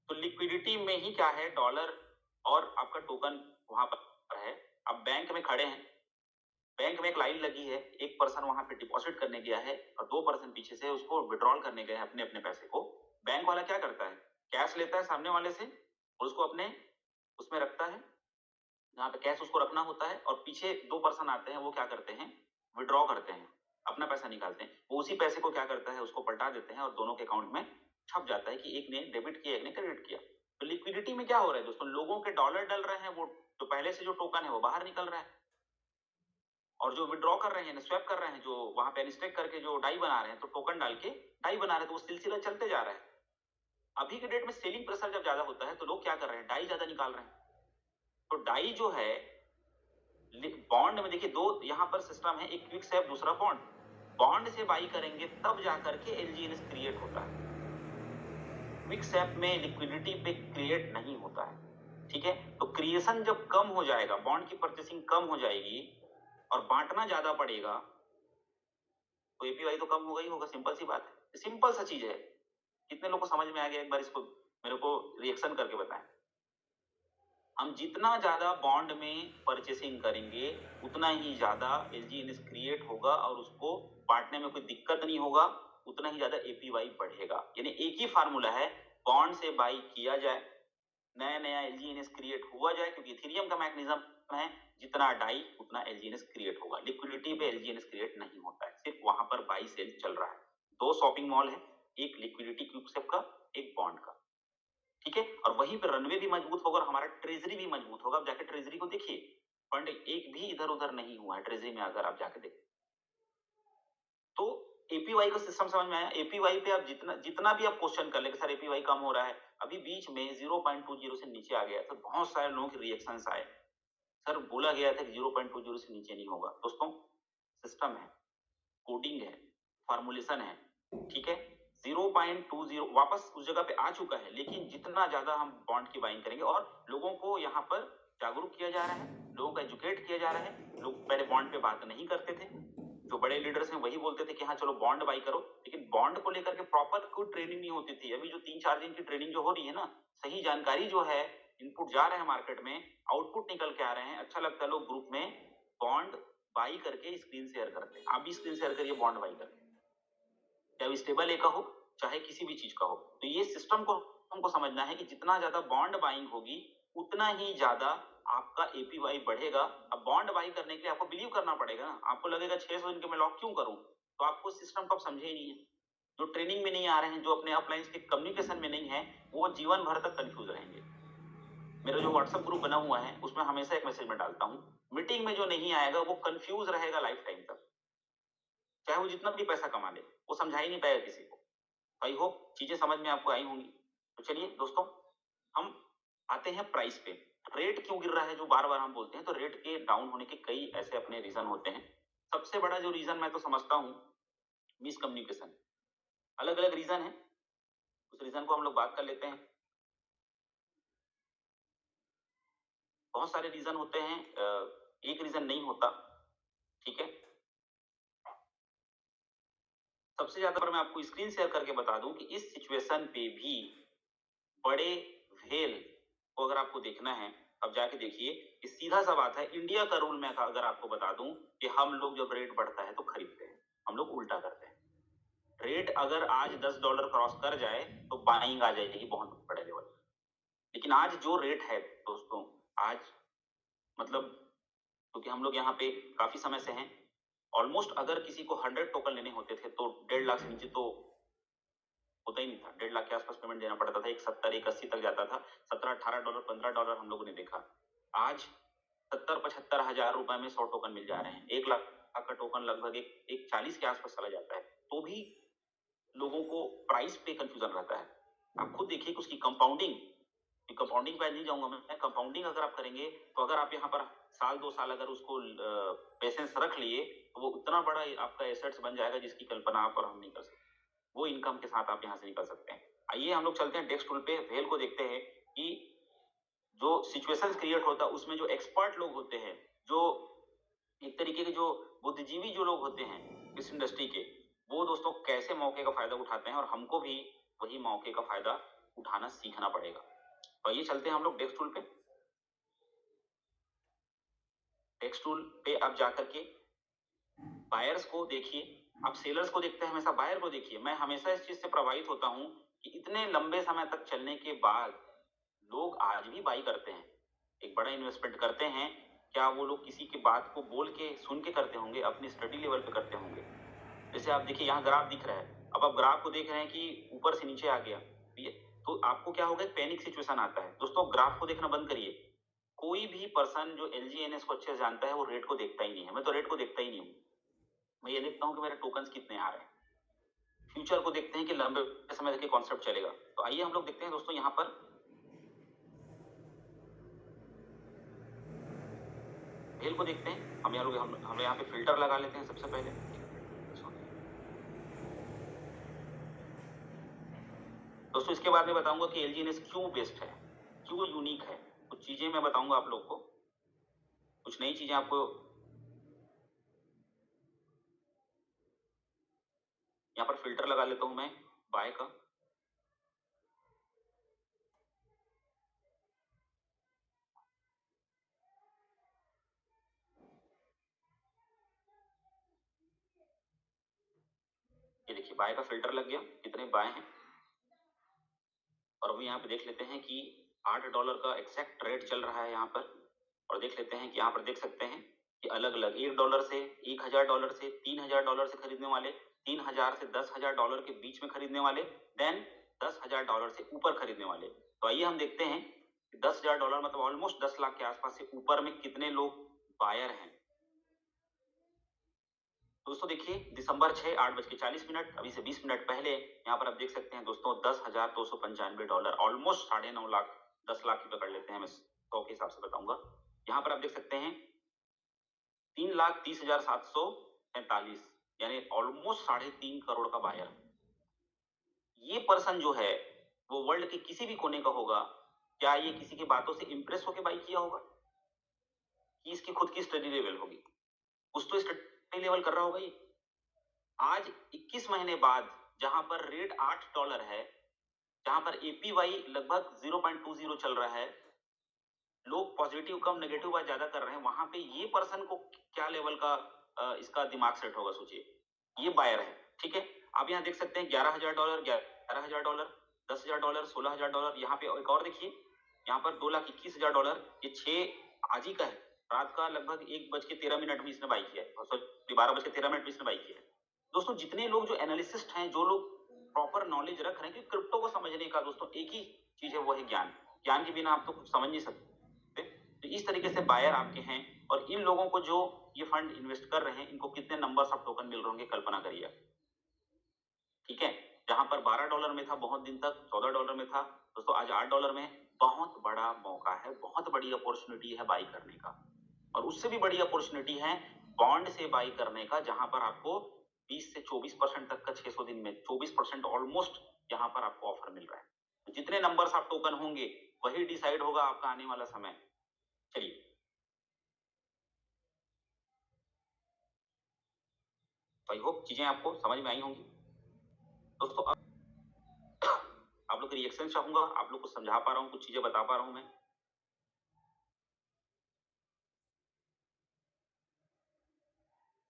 तो लिक्विडिटी में ही क्या है, डॉलर और आपका टोकन वहां पर है। अब बैंक में खड़े हैं, बैंक में एक लाइन लगी है, एक पर्सन वहां पे डिपॉजिट करने गया है और दो पर्सन पीछे से उसको विड्रॉल करने गए हैं अपने अपने पैसे को। बैंक वाला क्या करता है, कैश लेता है सामने वाले से और उसको अपने उसमें रखता है जहाँ पे कैश उसको रखना होता है, और पीछे दो पर्सन आते हैं, वो क्या करते हैं, विड्रॉ करते हैं, अपना पैसा निकालते हैं। वो उसी पैसे को क्या करता है, उसको पलटा देते हैं और दोनों के अकाउंट में छप जाता है कि एक ने डेबिट किया, एक ने क्रेडिट किया। तो लिक्विडिटी में क्या हो रहा है दोस्तों, लोगों के डॉलर डल रहे हैं, वो जो पहले से जो टोकन है वो बाहर निकल रहा है, और जो विड्रॉ कर रहे हैं, स्वैप कर रहे हैं, जो वहां पे अनस्टेक करके जो डाई बना रहे हैं, तो टोकन डाल के डाई बना रहे हैं, तो वो सिलसिला चलते जा रहा है। अभी के डेट में सेलिंग प्रेशर जब ज्यादा होता है तो लोग क्या कर रहे हैं, डाई ज्यादा निकाल रहे हैं। तो डाई जो है बॉन्ड में, देखिए दो यहां पर सिस्टम है, एक क्विक स्वैप, दूसरा बॉन्ड। बॉन्ड से बाई करेंगे तब जाकर के एलजीएनएस क्रिएट होता है, क्विक स्वैप में लिक्विडिटी पे क्रिएट नहीं होता है। ठीक है, तो क्रिएशन जब कम हो जाएगा, बॉन्ड की परचेसिंग कम हो जाएगी और बांटना ज्यादा पड़ेगा, तो एपीवाई तो कम होगा ही होगा, सिंपल सी बात है, सिंपल सा चीज है। कितने लोग को समझ में आ गया, एक बार इसको मेरे को रिएक्शन करके बताएं। हम जितना ज्यादा बॉन्ड में परचेसिंग करेंगे उतना ही ज्यादा एलजीएनएस क्रिएट होगा और उसको बांटने में कोई दिक्कत नहीं होगा, उतना ही ज्यादा एपीवाई बढ़ेगा। यानी एक ही फार्मूला है, बॉन्ड से बाई किया जाए, नया नया एलजीएनएस क्रिएट हुआ जाए, क्योंकि इथेरियम का मैकेनिज्म है जितना डाई उतना एलजीएनएस क्रिएट होगा। लिक्विडिटी पे एलजीएनएस क्रिएट नहीं होता है, सिर्फ वहां पर बाई सेल चल रहा है। दो शॉपिंग मॉल है, एक लिक्विडिटी क्विक का, एक बॉन्ड का। ठीक है, और वहीं पर रनवे भी मजबूत होगा और हमारा ट्रेजरी भी मजबूत होगा। अब जाके ट्रेजरी को देखिए, फंड एक भी इधर उधर नहीं हुआ है ट्रेजरी में, अगर आप जाके देखें तो। एपीवाई का सिस्टम समझ में आया। एपीवाई पे आप जितना जितना भी आप क्वेश्चन कर लेंगे, सर एपीवाई कम हो रहा है, अभी बीच में 0.20 से नीचे आ गया, तो बहुत सारे लोगों के रिएक्शंस आए, सर बोला गया था कि 0.20 से नीचे नहीं होगा। दोस्तों सिस्टम है, कोडिंग है, फार्मूलेशन है, ठीक है, 0.20 वापस उस जगह पे आ चुका है। लेकिन जितना ज्यादा हम बॉन्ड की बाइंग करेंगे, और लोगों को यहाँ पर जागरूक किया जा रहा है, लोगों को एजुकेट किया जा रहा है। लोग पहले बॉन्ड पे बात नहीं करते थे, जो बड़े लीडर्स हैं वही बोलते थे कि हाँ चलो बॉन्ड बाई करो, लेकिन बॉन्ड को लेकर के प्रॉपर कोई ट्रेनिंग नहीं होती थी। अभी जो 3-4 दिन की ट्रेनिंग जो हो रही है ना, सही जानकारी जो है, इनपुट जा रहे हैं मार्केट में, आउटपुट निकल के आ रहे हैं, अच्छा लगता है। लोग ग्रुप में बॉन्ड बाई करके स्क्रीन शेयर करते हैं, आप भी स्क्रीन शेयर करिए बॉन्ड बाई करके, चाहे स्टेबल ए का हो चाहे किसी भी चीज का हो। तो ये सिस्टम को हमको समझना है कि जितना ज्यादा बॉन्ड बाइंग होगी उतना ही ज्यादा आपका एपीवाई बढ़ेगा। अब बॉन्ड बाई करने के लिए आपको बिलीव करना पड़ेगा ना, आपको लगेगा 600 दिन के मैं लॉक क्यों करूं, तो आपको सिस्टम को आप समझे ही नहीं है। जो ट्रेनिंग में नहीं आ रहे हैं, जो अपने अपलाइन के कम्युनिकेशन में नहीं है, वो जीवन भर तक कंफ्यूज रहेंगे। मेरा जो व्हाट्सएप ग्रुप बना हुआ है उसमें हमेशा एक मैसेज में डालता हूँ, मीटिंग में जो नहीं आएगा वो कंफ्यूज रहेगा लाइफ टाइम तक, चाहे वो जितना भी पैसा कमा ले, वो समझा ही नहीं पाएगा किसी को। आई होप चीजें समझ में आपको आई होंगी। तो चलिए दोस्तों, हम आते हैं प्राइस पे। रेट क्यों गिर रहा है, जो बार बार हम बोलते हैं, तो रेट के डाउन होने के कई ऐसे अपने रीजन होते हैं। सबसे बड़ा जो रीजन मैं तो समझता हूँ, मिसकम्युनिकेशन। अलग अलग रीजन है, उस रीजन को हम लोग बात कर लेते हैं। बहुत सारे रीजन होते हैं, एक रीजन नहीं होता, ठीक है। सबसे ज्यादा पर मैं आपको स्क्रीन शेयर करके बता दूं कि इस सिचुएशन पे भी बड़े वेल को अगर आपको देखना है, अब जाके देखिए, कि सीधा सा बात है, इंडिया का रूल मैं अगर आपको बता दूं कि हम लोग जब रेट बढ़ता है तो खरीदते हैं, हम लोग उल्टा करते हैं। रेट अगर आज $10 क्रॉस कर जाए तो बाइंग आ जाएगी बहुत बड़े लेवल पर। लेकिन आज जो रेट है दोस्तों, आज मतलब, क्योंकि हम लोग यहाँ पे काफी समय से हैं, ऑलमोस्ट अगर किसी को 100 टोकन लेने होते थे तो 1.5 लाख से नीचे तो होता ही नहीं था। 1.5 लाख के आसपास पेमेंट देना पड़ता था, 170-180 तक जाता था, $17-18 $15 हम लोगों ने देखा। आज 70-75 हजार रुपए में 100 टोकन मिल जा रहे हैं। 1 लाख का टोकन लगभग एक 40 के आसपास चला जाता है, तो भी लोगों को प्राइस पे कंफ्यूजन रहता है। आप खुद देखिए कि उसकी कंपाउंडिंग पे नहीं जाऊंगा मैं, कंपाउंडिंग अगर आप करेंगे तो अगर आप यहाँ पर साल 2 साल अगर उसको पेशेंस रख लिए तो वो उतना बड़ा आपका एसेट्स बन जाएगा जिसकी कल्पना आप और हम नहीं कर सकते। वो इनकम के साथ आप यहाँ से निकल सकते हैं। आइए हम लोग चलते हैं डेस्क टूल पे, वेल को देखते हैं कि जो सिचुएशंस क्रिएट होता है उसमें जो एक्सपर्ट लोग होते हैं, जो एक तरीके के जो बुद्धिजीवी जो लोग होते हैं इस इंडस्ट्री के, वो दोस्तों कैसे मौके का फायदा उठाते हैं और हमको भी वही मौके का फायदा उठाना सीखना पड़ेगा। तो ये चलते हैं हम लोग डेस्क टूल पे। डेस्क टूल पे आप जाकर के बायर्स को देखिए, आप सेलर्स को देखते हैं, हमेशा बायर को देखिए। मैं हमेशा इस चीज से प्रभावित होता हूं कि इतने लंबे समय तक चलने के बाद लोग आज भी बाई करते हैं, एक बड़ा इन्वेस्टमेंट करते हैं। क्या वो लोग किसी की बात को बोल के सुन के करते होंगे, अपनी स्टडी लेवल पे करते होंगे? जैसे आप देखिए यहाँ ग्राफ दिख रहा है, अब आप ग्राफ को देख रहे हैं कि ऊपर से नीचे आ गया, तो आपको क्या होगा, पैनिक सिचुएशन आता है। दोस्तों ग्राफ को देखना बंद करिए। कोई भी पर्सन जो एलजीएनएस को अच्छे से जानता है वो रेट को देखता ही नहीं है। मैं तो रेट को देखता ही नहीं हूँ, मैं ये देखता हूँ कि मेरे टोकन्स कितने आ रहे हैं। फ्यूचर को देखते हैं कि लंबे समय तक कॉन्सेप्ट चलेगा। तो आइए हम लोग देखते हैं दोस्तों यहाँ पर भेल को देखते हैं। हम यहाँ पे फिल्टर लगा लेते हैं सबसे पहले। दोस्तों इसके बाद में बताऊंगा कि एलजीएनएस क्यों बेस्ट है, क्यों यूनिक है। कुछ चीजें मैं बताऊंगा आप लोग को, कुछ नई चीजें आपको। यहाँ पर फिल्टर लगा लेता हूं मैं बाय का। ये देखिए बाय का फिल्टर लग गया, कितने बाय हैं। और हम यहाँ पे देख लेते हैं कि $8 का एग्जैक्ट रेट चल रहा है यहाँ पर। और देख लेते हैं कि यहाँ पर देख सकते हैं कि अलग अलग $1 से $1000 से $3000 से खरीदने वाले, 3000 से $10,000 के बीच में खरीदने वाले, देन $10,000 से ऊपर खरीदने वाले। तो आइए हम देखते हैं कि $10,000 मतलब ऑलमोस्ट 10 लाख के आसपास से ऊपर में कितने लोग बायर हैं। दोस्तों देखिए दिसंबर 6 8:40, अभी से 20 मिनट पहले यहाँ पर आप देख सकते हैं दोस्तों $10,295, ऑलमोस्ट 9.5 लाख, 10 लाख की पकड़ लेते हैं, मैं 100 के हिसाब से बताऊंगा। यहाँ पर आप देख सकते हैं 3,30,743, यानी ऑलमोस्ट 3.5 करोड़ का बायर। ये पर्सन जो है वो वर्ल्ड के किसी भी कोने का होगा। क्या ये किसी की बातों से इंप्रेस होकर बाई किया होगा कि इसकी खुद की स्टडी लेवल होगी? कुछ तो स्टडी लेवल कर रहा होगा ये। आज 21 महीने बाद जहां पर रेट $8 है, जहां पर एपीवाई लगभग 0.20 चल रहा है, लोग पॉजिटिव कम नेगेटिव वाई ज्यादा कर रहे हैं, वहां पे ये पर्सन को क्या लेवल का इसका दिमाग सेट होगा सोचिए। ये बायर है, ठीक है। आप यहाँ देख सकते हैं $11,000, $11,000, $10,000, $16,000। यहाँ पे एक और देखिए, यहाँ पर $2,21,000, ये 6 आज ही का है, रात का लगभग 1:13 में इसने बाई किया है, सॉरी 12:13 में इसने बाई किया है। दोस्तों जितने लोग जो एनालिसिस्ट हैं, जो लोग प्रॉपर नॉलेज रख रहे हैं, क्योंकि क्रिप्टो को समझने का दोस्तों एक ही चीज है, वो है ज्ञान। ज्ञान के बिना आप तो कुछ समझ नहीं सकते। तो इस तरीके से बायर आपके हैं, और इन लोगों को जो ये फंड इन्वेस्ट कर रहे हैं, इनको कितने नंबर्स ऑफ टोकन मिल रहे होंगे कल्पना करिए, ठीक है। जहां पर $12 में था बहुत दिन तक, $14 में था, दोस्तों आज $8 में। बहुत बड़ा मौका है, बहुत बड़ी अपॉर्चुनिटी है बाई करने का। और उससे भी बड़ी अपॉर्चुनिटी है बॉन्ड से बाई करने का, जहां पर आपको 20 से 24% तक का 600 दिन में 24% ऑलमोस्ट यहाँ पर आपको ऑफर मिल रहा है। जितने नंबर्स ऑफ टोकन होंगे वही डिसाइड होगा आपका आने वाला समय। चलिए, तो आई होप चीजें आपको समझ में आई होंगी। दोस्तों अब आप लोग रिएक्शन चाहूंगा, आप लोग को समझा पा रहा हूँ, कुछ चीजें बता पा रहा हूँ मैं।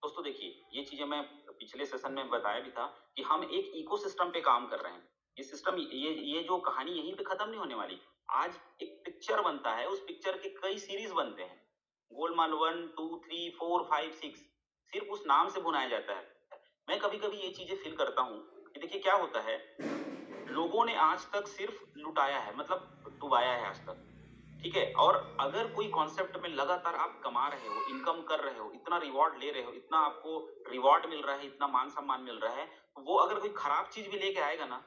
दोस्तों देखिए ये चीजें मैं पिछले सेशन में बताया भी था कि हम एक इकोसिस्टम पे काम कर रहे हैं। ये सिस्टम, ये जो कहानी यहीं पे खत्म नहीं होने वाली। आज एक पिक्चर बनता है, उस पिक्चर के कई सीरीज बनते हैं, गोलमाल 1 2 3 4 5 6, सिर्फ उस नाम से बुनाया जाता है। मैं कभी कभी ये चीजें फील करता हूँ कि देखिए क्या होता है, लोगों ने आज तक सिर्फ लुटाया है, मतलब डुबाया है आज तक, ठीक है। और अगर कोई कॉन्सेप्ट में लगातार आप कमा रहे हो, इनकम कर रहे हो, इतना रिवॉर्ड ले रहे हो, इतना आपको रिवॉर्ड मिल रहा है, इतना मान सम्मान मिल रहा है, तो वो अगर कोई खराब चीज भी लेके आएगा ना,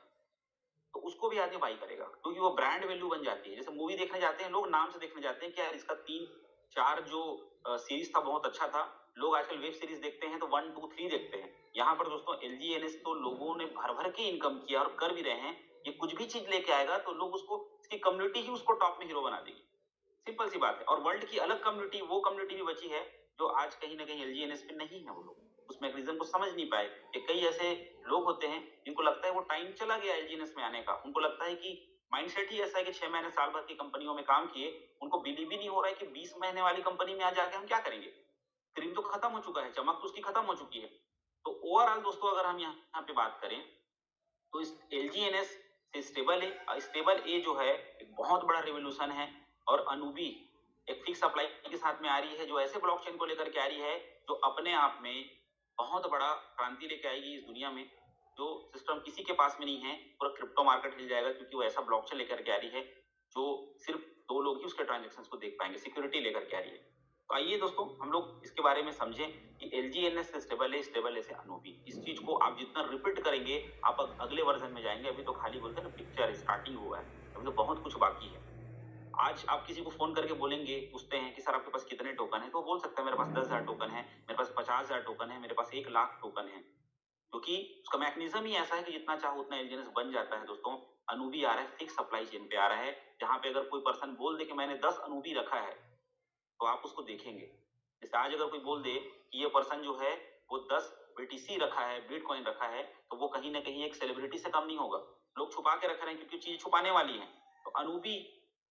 तो उसको भी आदमी बाई करेगा, क्योंकि वो ब्रांड वैल्यू बन जाती है। जैसे मूवी देखने जाते हैं लोग, नाम से देखने जाते हैं कि यार इसका 3 4 जो सीरीज था बहुत अच्छा था। लोग आजकल वेब सीरीज देखते हैं तो 1, 2, 3 देखते हैं। यहाँ पर दोस्तों LG NS तो लोगों ने भर-भर के इनकम किया और कर भी रहे हैं। ये कुछ भी चीज लेके आएगा तो लोग उसको, इसकी कम्युनिटी ही उसको टॉप में हीरो बना देगी। सिंपल सी बात है। और वर्ल्ड की अलग कम्युनिटी, वो कम्युनिटी भी बची है जो आज कहीं ना कहीं LG NS पे नहीं है। वो लोग उस मैकेनिज्म को समझ नहीं पाए कि कई ऐसे लोग होते हैं जिनको लगता है वो टाइम चला गया LG NS में आने का। उनको लगता है कि माइंडसेट ही ऐसा है कि 6 महीने साल भर की कंपनियों में काम किए, उनको बिलीव ही नहीं हो रहा है कि 20 महीने वाली कंपनी में आ जाके हम क्या करेंगे। क्रीम तो खत्म हो चुका है, चमक तो उसकी खत्म हो चुकी है। तो ओवरऑल दोस्तों अगर हम यहाँ पे बात करें तो इस LG NS से स्टेबल ए जो है एक बहुत बड़ा रिवोल्यूशन है। और अनूबी एक फिक्स सप्लाई के साथ में आ रही है, जो ऐसे ब्लॉकचेन को लेकर के आ रही है जो अपने आप में बहुत बड़ा क्रांति लेके आएगी इस दुनिया में, जो सिस्टम किसी के पास में नहीं है। पूरा क्रिप्टो मार्केट हिल जाएगा क्योंकि वो ऐसा ब्लॉकचेन लेकर के आ रही है जो सिर्फ 2 लोग ही उसके ट्रांजेक्शन को देख पाएंगे, सिक्योरिटी लेकर के आ रही है। तो आइए दोस्तों हम लोग इसके बारे में समझें कि LG NS से स्टेबल है से अनूबी। इस चीज को आप जितना रिपीट करेंगे आप अगले वर्जन में जाएंगे। अभी तो खाली बोलते हैं ना पिक्चर स्टार्टिंग हुआ है, अभी तो बहुत कुछ बाकी है। आज आप किसी को फोन करके बोलेंगे, पूछते हैं कि सर आपके पास कितने टोकन है, तो बोल सकते हैं मेरे पास 10,000 टोकन है, मेरे पास 50,000 टोकन है, मेरे पास 1,00,000 टोकन है। क्योंकि उसका मैकेनिज्म ही ऐसा है कि जितना चाहो उतना LG NS बन जाता है दोस्तों। अनूबी आ रहा है, फिक्स सप्लाई चेन पे आ रहा है, जहां पे अगर कोई पर्सन बोल दे कि मैंने 10 अनूबी रखा है तो आप उसको देखेंगे। जैसे आज अगर कोई बोल दे कि ये पर्सन जो है वो 10 BTC रखा है, बिटकॉइन रखा है, तो वो कहीं ना कहीं एक सेलिब्रिटी से कम नहीं होगा। लोग छुपा के रख रहे हैं क्योंकि चीज छुपाने वाली है। तो अनूबी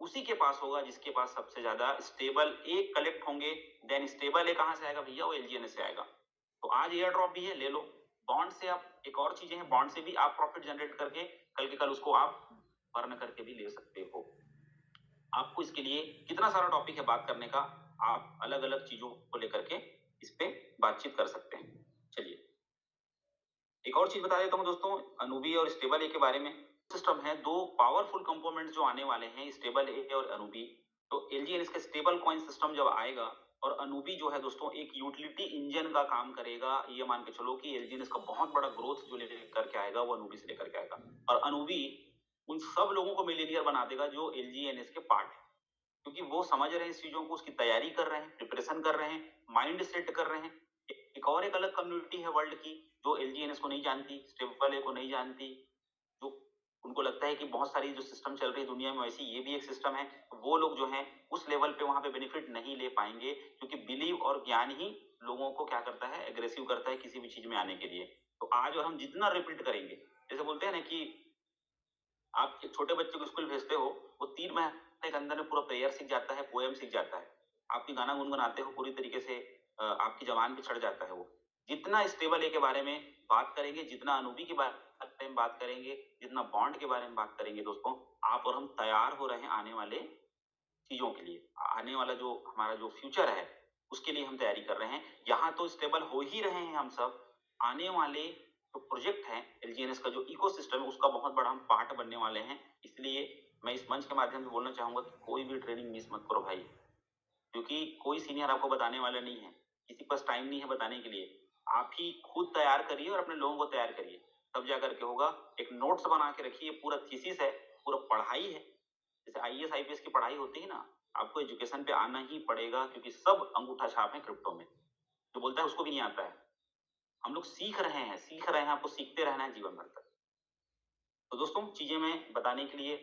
उसी के पास होगा जिसके पास सबसे ज्यादा स्टेबल ए कलेक्ट होंगे। देन स्टेबल ए कहां से आएगा भैया, वो LG NS से आएगा। तो आज एयर ड्रॉप भी है, ले लो। बॉन्ड से आप, एक और चीजें हैं, बॉन्ड से भी आप प्रॉफिट जनरेट करके कल के कल उसको आप अर्न करके भी ले सकते हो। आपको इसके लिए कितना सारा टॉपिक है बात करने का, आप अलग अलग चीजों को लेकर के इस पे बातचीत कर सकते हैं। चलिए एक और चीज बता देता हूं दोस्तों अनूबी और स्टेबल ए के बारे में। सिस्टम है, 2 पावरफुल कंपोनेंट जो आने वाले हैं, स्टेबल ए और अनूबी। तो LG NS का स्टेबल कॉइन सिस्टम जब आएगा और अनूबी जो है दोस्तों एक यूटिलिटी इंजन का काम करेगा, ये मान के चलो कि LG NS का बहुत बड़ा ग्रोथ जो लेकर के आएगा वो अनूबी से लेकर के आएगा। और अनूबी उन सब लोगों को मिलीनियर बना देगा जो LG NS के पार्ट है, क्योंकि वो समझ रहे हैं इस चीजों को, उसकी तैयारी कर रहे हैं, प्रिपरेशन कर रहे हैं, माइंड सेट कर रहे हैं। एक अलग कम्युनिटी है वर्ल्ड की जो LG NS को नहीं जानती, स्टेबल ए को नहीं जानती, जो उनको लगता है कि बहुत सारी जो सिस्टम चल रही है दुनिया में वैसी ये भी एक सिस्टम है। वो लोग जो हैं उस लेवल पे वहां पे बेनिफिट नहीं ले पाएंगे, क्योंकि बिलीव और ज्ञान ही लोगों को क्या करता है, एग्रेसिव करता है किसी भी चीज में आने के लिए। तो आज और हम जितना रिपीट करेंगे, जैसे बोलते हैं ना कि आप एक छोटे बच्चे को स्कूल भेजते हो, वो 3 महीने के अंदर में पूरा प्रेयर सीख जाता है, पोएम सीख जाता है। आपकी गाना गुनगुनाते हो पूरी तरीके से आपकी जबान पे चढ़ जाता है वो। जितना स्टेबल ए के बारे में बात करेंगे, जितना अनूबी के बारे में बात करेंगे, जितना बॉन्ड के बारे में बात करेंगे दोस्तों, आप और हम तैयार हो रहे हैं आने वाले चीजों के लिए। आने वाला जो हमारा जो फ्यूचर है उसके लिए हम तैयारी कर रहे हैं। यहाँ तो स्टेबल हो ही रहे हैं हम सब, आने वाले जो प्रोजेक्ट है LG NS का जो इकोसिस्टम है उसका बहुत बड़ा हम पार्ट बनने वाले हैं। इसलिए मैं इस मंच के माध्यम से बोलना चाहूंगा कि कोई भी ट्रेनिंग मिस मत करो भाई, क्योंकि कोई सीनियर आपको बताने वाला नहीं है, किसी के पास टाइम नहीं है बताने के लिए। आप ही खुद तैयार करिए और अपने लोगों को तैयार करिए, तब जाकर के होगा। एक नोट्स बना के रखिए, पूरा थीसिस है, पूरा पढ़ाई है। जैसे IAS IPS की पढ़ाई होती है ना, आपको एजुकेशन पे आना ही पड़ेगा, क्योंकि सब अंगूठा छाप है क्रिप्टो में। जो बोलता है उसको भी नहीं आता है। हम लोग सीख रहे हैं, आपको सीखते रहना है जीवन भर तक। तो दोस्तों चीजें मैं बताने के लिए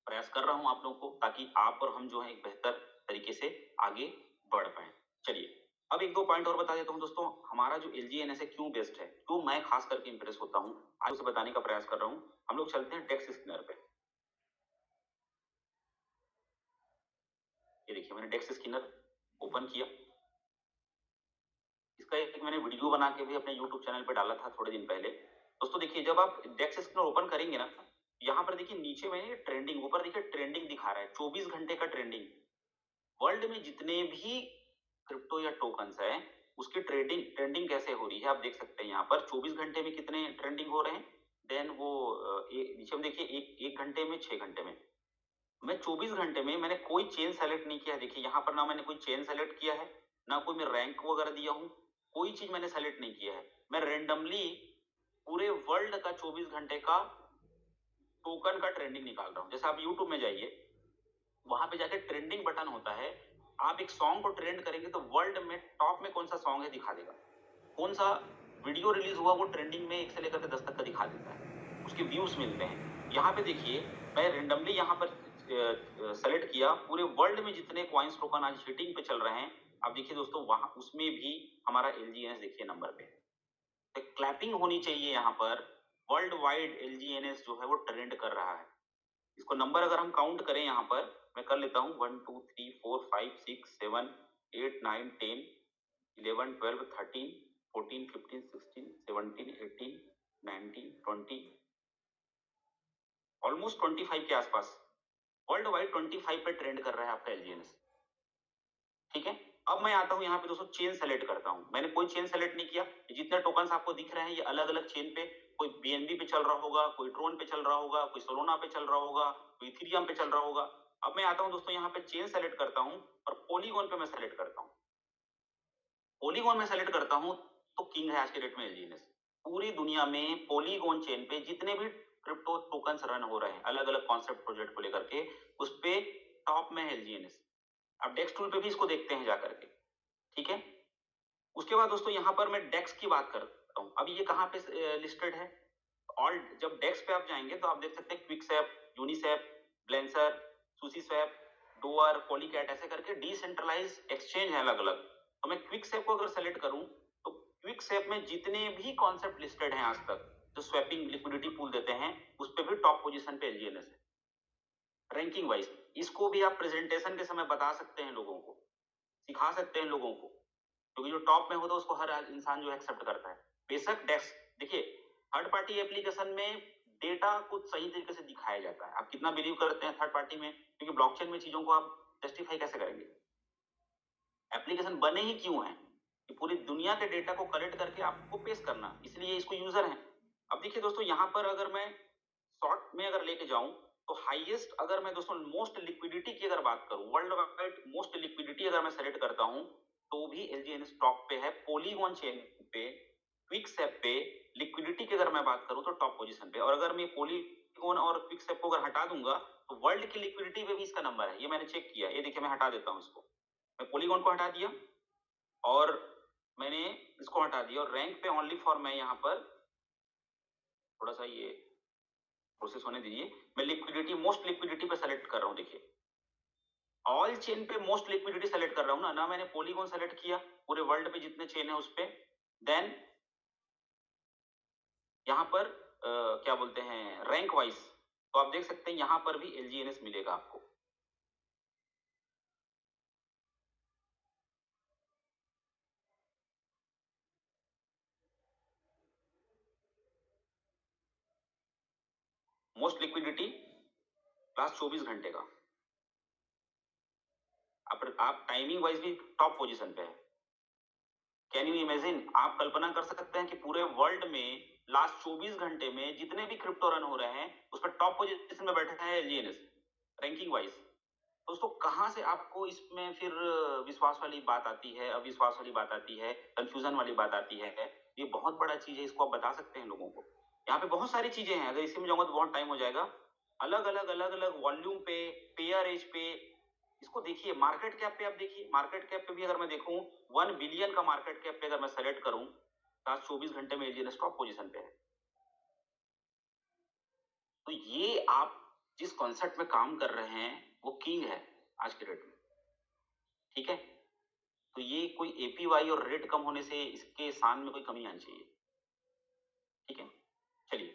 प्रयास कर रहा हूं आप लोगों को, ताकि आप और हम जो है एक बेहतर तरीके से आगे बढ़ पाए। चलिए अब 1-2 पॉइंट और बता देता हूं दोस्तों, हमारा जो LG NS है क्यों बेस्ट है, क्यों मैं खास करके इंप्रेस होता हूं, आज उसे बताने का प्रयास कर रहा हूं। हम लोग चलते हैं डेक्स स्किनर पे। ये देखिए मैंने डेक्स स्किनर ओपन किया। इसका एक मैंने वीडियो बना के भी अपने YouTube चैनल पे डाला था थोड़े दिन पहले। दोस्तों देखिए जब आप डेक्स स्किनर ओपन करेंगे ना, यहाँ पर देखिए नीचे मैंने ट्रेंडिंग, ऊपर देखिए ट्रेंडिंग दिखा रहा है, 24 घंटे का ट्रेंडिंग। वर्ल्ड में जितने भी क्रिप्टो या टोकन्स है उसकी ट्रेडिंग ट्रेंडिंग कैसे हो रही है आप देख सकते हैं। यहाँ पर 24 घंटे में कितने ट्रेंडिंग हो रहे हैं, देन वो नीचे में देखिए एक घंटे में, 6 घंटे में। मैं 24 घंटे में मैंने कोई चेन सेलेक्ट नहीं किया। देखिए यहाँ पर ना मैंने कोई चेन सेलेक्ट किया है, ना कोई मैं रैंक वगैरह दिया हूँ, कोई चीज मैंने सेलेक्ट नहीं किया है। मैं रेंडमली पूरे वर्ल्ड का 24 घंटे का टोकन का ट्रेंडिंग निकाल रहा हूँ। जैसे आप यूट्यूब में जाइए, वहां पे जाके ट्रेंडिंग बटन होता है, आप एक सॉन्ग को ट्रेंड करेंगे तो वर्ल्ड में टॉप में कौन सा सॉन्ग है दिखा देगा, कौन सा वीडियो रिलीज हुआ वो ट्रेंडिंग में 1 से लेकर के 10 तक का दिखा देता है, उसके व्यूज मिलते हैं। यहाँ पे देखिए मैं रेंडमली यहाँ पर सेलेक्ट किया, पूरे वर्ल्ड में जितने कॉइन्स टोकन आज हिटिंग पे चल रहे हैं, आप देखिए दोस्तों वहां उसमें भी हमारा LGNS देखिए नंबर पे, तो क्लैपिंग होनी चाहिए यहाँ पर। वर्ल्ड वाइड LGNS जो है वो ट्रेंड कर रहा है। इसको नंबर अगर हम काउंट करें यहाँ पर, मैं कर लेता हूँ 1 2 3 4 5 6 7 8 9 10 11 12 13 14 15 16 17 18 19 20 ऑलमोस्ट 25 के आसपास वर्ल्ड वाइड 25 पे ट्रेंड कर रहा है आपका LGNS। ठीक है, अब मैं आता हूं यहाँ पे दोस्तों चेन सेलेक्ट करता हूं। मैंने कोई चेन सेलेक्ट नहीं किया, जितने टोकन्स आपको दिख रहे हैं ये अलग अलग चेन पे, कोई BNB पे चल रहा होगा, कोई ट्रोन पे चल रहा होगा, कोई सोलोना पे चल रहा होगा, कोई इथेरियम पे चल रहा होगा। अब मैं आता हूं दोस्तों यहाँ पे चेन सेलेक्ट करता हूं और पॉलीगॉन पे मैं सेलेक्ट करता हूं। पॉलीगॉन में सेलेक्ट करता हूं तो किंग है आज के डेट में LGNS। पूरी दुनिया में पॉलीगॉन चेन पे जितने भी क्रिप्टो टोकन्स रन हो रहे हैं अलग अलग कॉन्सेप्ट प्रोजेक्ट को लेकर के, उस पे टॉप में है LGNS। अब डेक्स टूल पे भी इसको देखते हैं जाकर के। ठीक है, उसके बाद दोस्तों यहाँ पर मैं डेक्स की बात करता हूँ। अब ये कहाँ पे लिस्टेड है, ऑल जब डेक्स पे आप जाएंगे तो आप देख सकते हैं क्विकसैप, यूनिसैप, ब्लेंसर, सुसीस्वैप, डोअर, पॉलीकैट, ऐसे करके डिसेंट्रलाइज एक्सचेंज है अलग अलग। तो मैं क्विकसैप को अगर सेलेक्ट करूं तो क्विकसैप में जितने भी कॉन्सेप्ट लिस्टेड हैं आज तक जो स्वैपिंग लिक्विडिटी पूल देते हैं उस पर भी टॉप पोजीशन पे LGNS है रैंकिंग वाइज। इसको भी आप प्रेजेंटेशन के समय बता सकते हैं लोगों को, सिखा सकते हैं लोगों को, क्योंकि जो टॉप में होता है उसको हर इंसान जो एक्सेप्ट करता है। बेशक डेस्क देखिए थर्ड पार्टी एप्लीकेशन में डेटा को सही तरीके से दिखाया जाता है। आप कितना बिलीव करते हैं थर्ड पार्टी में, क्योंकि ब्लॉकचेन में चीजों को आप जस्टिफाई कैसे करेंगे, एप्लीकेशन बने ही क्यों है कि पूरी दुनिया के डेटा को कलेक्ट करके आपको पेश करना, इसलिए इसको यूजर है। अब देखिए दोस्तों यहाँ पर अगर मैं शॉर्ट में अगर लेके जाऊं तो हाईएस्ट, अगर मैं दोस्तों मोस्ट लिक्विडिटी की अगर बात करूं, वर्ल्ड वाइड मोस्ट लिक्विडिटी अगर मैं सेलेक्ट करता हूं तो भी LGNS टॉप पे है। पॉलीगॉन चेन पे, क्विकसैप पे लिक्विडिटी की अगर मैं बात करूं तो टॉप पोजीशन पे। और अगर मैं पॉलीगॉन और क्विकसैप को अगर हटा दूंगा तो वर्ल्ड की लिक्विडिटी पे भी इसका नंबर है। ये मैंने चेक किया, ये देखिए मैं हटा देता हूं इसको, मैं पॉलीगॉन को हटा दिया और मैंने इसको हटा दिया और रैंक पे ओनली फॉर, मैं यहाँ पर थोड़ा सा ये प्रोसेस होने दीजिए, मैं लिक्विडिटी मोस्ट लिक्विडिटी पे सेलेक्ट कर रहा हूं। देखिए ऑल चेन पे मोस्ट लिक्विडिटी सेलेक्ट कर रहा हूं ना मैंने पॉलीगॉन सेलेक्ट किया पूरे वर्ल्ड पे जितने चेन है उस पे। देन यहाँ पर क्या बोलते हैं रैंक वाइज, तो आप देख सकते हैं यहाँ पर भी LGNS मिलेगा आपको। मोस्ट लिक्विडिटी लास्ट 24 घंटे का, आप टाइमिंग वाइज भी टॉप पोजीशन पे है। कैन यू इमेजिन, आप कल्पना कर सकते हैं कि पूरे वर्ल्ड में लास्ट 24 घंटे में जितने भी क्रिप्टो रन हो रहे हैं उस पर टॉप पोजीशन में बैठा है LGNS रैंकिंग वाइज। दोस्तों कहां से आपको इसमें फिर विश्वास वाली बात आती है, अविश्वास वाली बात आती है, कंफ्यूजन वाली बात आती है, ये बहुत बड़ा चीज है, इसको आप बता सकते हैं लोगों को। यहाँ पे बहुत सारी चीजें हैं, अगर इसी में जाऊंगा तो बहुत टाइम हो जाएगा। अलग अलग वॉल्यूम पे, पेयर एज पे, इसको देखिए मार्केट कैप पे। आप देखिए मार्केट कैप पे भी अगर मैं देखूं 1 बिलियन का मार्केट कैप पे अगर मैं सेलेक्ट करूं लास्ट 24 घंटे में LGNS टॉप पोजीशन पे है। तो ये आप जिस कॉन्सेप्ट में काम कर रहे हैं वो किंग है आज के डेट में। ठीक है, तो ये कोई APY और रेट कम होने से इसके शान में कोई कमी आनी चाहिए। ठीक है, चलिए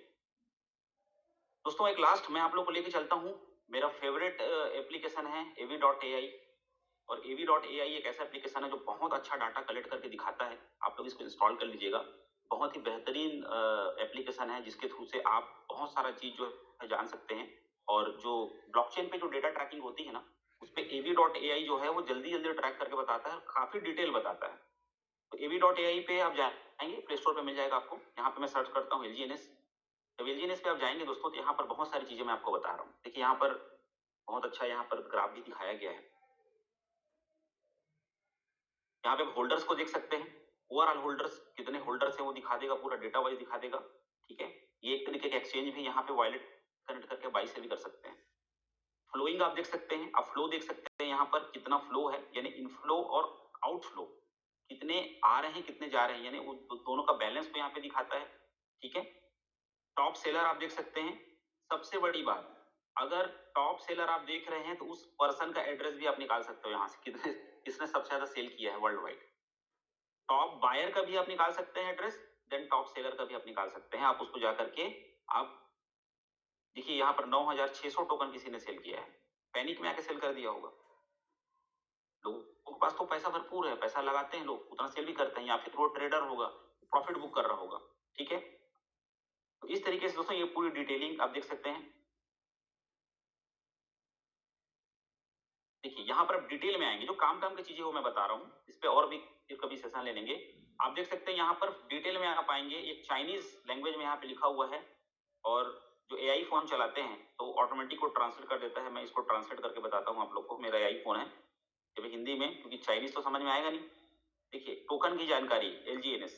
दोस्तों एक लास्ट मैं आप लोग को लेके चलता हूं। मेरा फेवरेट एप्लीकेशन है AV.AI। और AV.AI एक ऐसा एप्लीकेशन है जो बहुत अच्छा डाटा कलेक्ट करके दिखाता है। आप लोग इसको इंस्टॉल कर लीजिएगा, बहुत ही बेहतरीन एप्लीकेशन है जिसके थ्रू से आप बहुत सारा चीज जो है जान सकते हैं। और जो ब्लॉकचेन पे जो डेटा ट्रैकिंग होती है ना, उस पे AV.AI जो है वो जल्दी जल्दी ट्रैक करके बताता है, काफी डिटेल बताता है। तो AV.AI पे आप जाएंगे, प्ले स्टोर पे मिल जाएगा आपको। यहाँ पे मैं सर्च करता हूँ LGNS। जब LGNS पे आप जाएंगे दोस्तों तो यहाँ पर बहुत सारी चीजें मैं आपको बता रहा हूँ। देखिए यहाँ पर बहुत अच्छा यहाँ पर ग्राफ भी दिखाया गया है। यहाँ पे होल्डर्स को देख सकते हैं, ओवरऑल होल्डर्स कितने होल्डर्स हैं वो दिखा देगा, पूरा डेटा वाइज दिखा देगा। ठीक है, ये एक तरीके का एक्सचेंज भी यहाँ पे वॉलेट कनेक्ट करके बाई से भी कर सकते हैं। फ्लोइंग आप देख सकते हैं, आप फ्लो देख सकते हैं यहाँ पर कितना फ्लो है, यानी इनफ्लो और आउटफ्लो, कितने आ रहे हैं कितने जा रहे हैं, यानी वो दोनों का बैलेंस को यहाँ पे दिखाता है। ठीक है, टॉप सेलर आप देख सकते हैं। सबसे बड़ी बात, अगर टॉप सेलर आप देख रहे हैं तो उस पर्सन का एड्रेस भी आप निकाल सकते हो यहाँ से, किसने सबसे ज्यादा सेल किया है वर्ल्ड वाइड। टॉप बायर का भी आप निकाल सकते हैं एड्रेस, देन टॉप सेलर का भी आप निकाल सकते हैं। आप उसको जाकर के आप देखिए, यहाँ पर 9600 टोकन किसी ने सेल किया है, पैनिक में आके सेल कर दिया होगा। लोगों के पास तो पैसा भरपूर है, पैसा लगाते हैं लोग, उतना सेल भी करते हैं, या फिर वो ट्रेडर होगा, प्रॉफिट बुक कर रहा होगा। ठीक है, तो इस तरीके से दोस्तों ये पूरी डिटेलिंग आप देख सकते हैं। देखिए यहाँ पर आप डिटेल में आएंगे, जो काम की चीजें वो मैं बता रहा हूँ, इस पे और भी फिर कभी सेशन ले लेंगे। आप देख सकते हैं यहाँ पर डिटेल में आप पाएंगे, एक चाइनीज लैंग्वेज में यहाँ पे लिखा हुआ है, और जो एआई फोन चलाते हैं तो ऑटोमेटिक को ट्रांसलेट कर देता है। मैं इसको ट्रांसलेट करके बताता हूँ आप लोग को, मेरा एआई फोन है, जब हिंदी में, क्योंकि चाइनीज तो समझ में आएगा नहीं। देखिए, टोकन की जानकारी LGNS,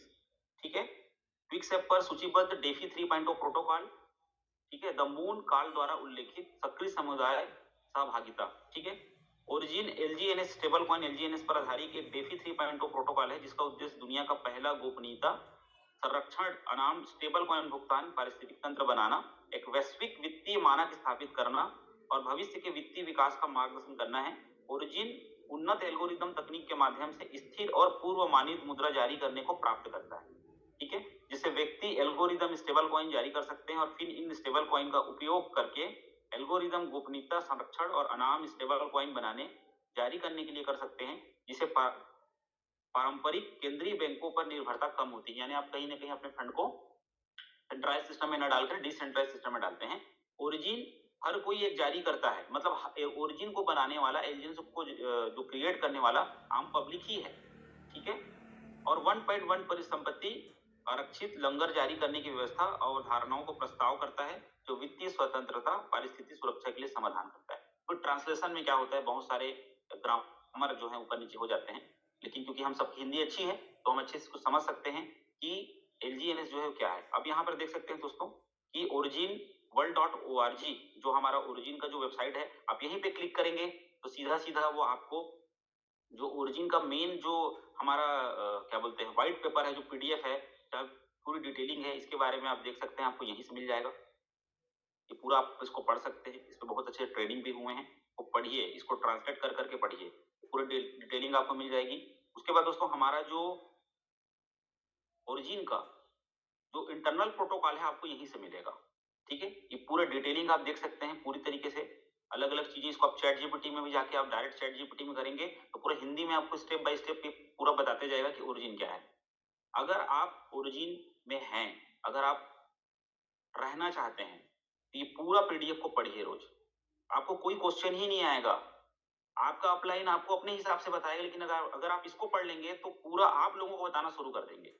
ठीक है, क्विक सेप पर सूचीबद्ध डेफी 3.0 प्रोटोकॉल, ठीक है, द मून काल द्वारा उल्लेखित सक्रिय समुदाय सहभागिता, ठीक है। Origin LGNS stable coin LGNS पर आधारित एक डेफी 3.0 प्रोटोकॉल है, जिसका उद्देश्य दुनिया का पहला गोपनीयता संरक्षण अनाम स्टेबल कॉइन भुगतान पारिस्थितिक तंत्र बनाना, एक वैश्विक वित्तीय मानक स्थापित करना और भविष्य के वित्तीय विकास का मार्गदर्शन करना है। ओरिजिन उन्नत एल्गोरिदम तकनीक के माध्यम से स्थिर और पूर्व मानित मुद्रा जारी करने को प्राप्त करता है, ठीक है, जिससे व्यक्ति एल्गोरिदम स्टेबल कॉइन जारी कर सकते हैं और फिर इन स्टेबल कॉइन का उपयोग करके एल्गोरिदम गोपनीयता संरक्षण और अनाम स्टेबल कॉइन बनाने जारी करने के लिए कर सकते हैं, जिसे पारंपरिक केंद्रीय बैंकों पर निर्भरता कम होती है। यानी आप कहीं ना कहीं अपने फंड को सेंट्रलाइज सिस्टम में न डालकर डिसेंट्रलाइज सिस्टम में डालते हैं। ओरिजिन हर कोई एक जारी करता है, मतलब ओरिजिन को बनाने वाला, एल्जिन को जो क्रिएट करने वाला आम पब्लिक ही है, ठीक है। और 1.1 परिसंपत्ति आरक्षित लंगर जारी करने की व्यवस्था और धारणाओं को प्रस्ताव करता है, जो वित्तीय स्वतंत्रता पारिस्थितिक सुरक्षा के लिए समाधान करता है। तो ट्रांसलेशन में क्या होता है, बहुत सारे ग्रामर जो है ऊपर नीचे हो जाते हैं, लेकिन क्योंकि हम सबकी हिंदी अच्छी है तो हम अच्छे से कुछ समझ सकते हैं कि LGNS जो है क्या है। अब यहाँ पर देख सकते हैं दोस्तों कि ओरिजिन world.org जो हमारा ओरिजिन का जो वेबसाइट है, आप यहीं पे क्लिक करेंगे तो सीधा सीधा वो आपको जो ओरिजिन का मेन जो हमारा क्या बोलते हैं व्हाइट पेपर है, जो PDF है, पूरी डिटेलिंग है इसके बारे में, आप देख सकते हैं, आपको यहीं से मिल जाएगा। ये पूरा आप इसको पढ़ सकते हैं, इस पे बहुत अच्छे ट्रेनिंग भी हुए हैं, वो पढ़िए, इसको ट्रांसलेट कर करके पढ़िए, पूरी डिटेलिंग आपको मिल जाएगी। उसके बाद दोस्तों हमारा जो ओरिजिन का जो इंटरनल प्रोटोकॉल है आपको यहीं से मिलेगा, ठीक है। ये पूरा डिटेलिंग आप देख सकते हैं पूरी तरीके से, अलग अलग चीजें, इसको आप चैट जीपीटी में भी जाके आप डायरेक्ट चैट जीपीटी में करेंगे तो पूरा हिंदी में आपको स्टेप बाय स्टेप पूरा बताते जाएगा कि ओरिजिन क्या है। अगर आप ओरिजिन में हैं, अगर आप रहना चाहते हैं तो ये पूरा PDF को पढ़िए रोज, आपको कोई क्वेश्चन ही नहीं आएगा, आपका अपलाइन आपको अपने हिसाब से बताएगा, लेकिन अगर आप इसको पढ़ लेंगे तो पूरा आप लोगों को बताना शुरू कर देंगे।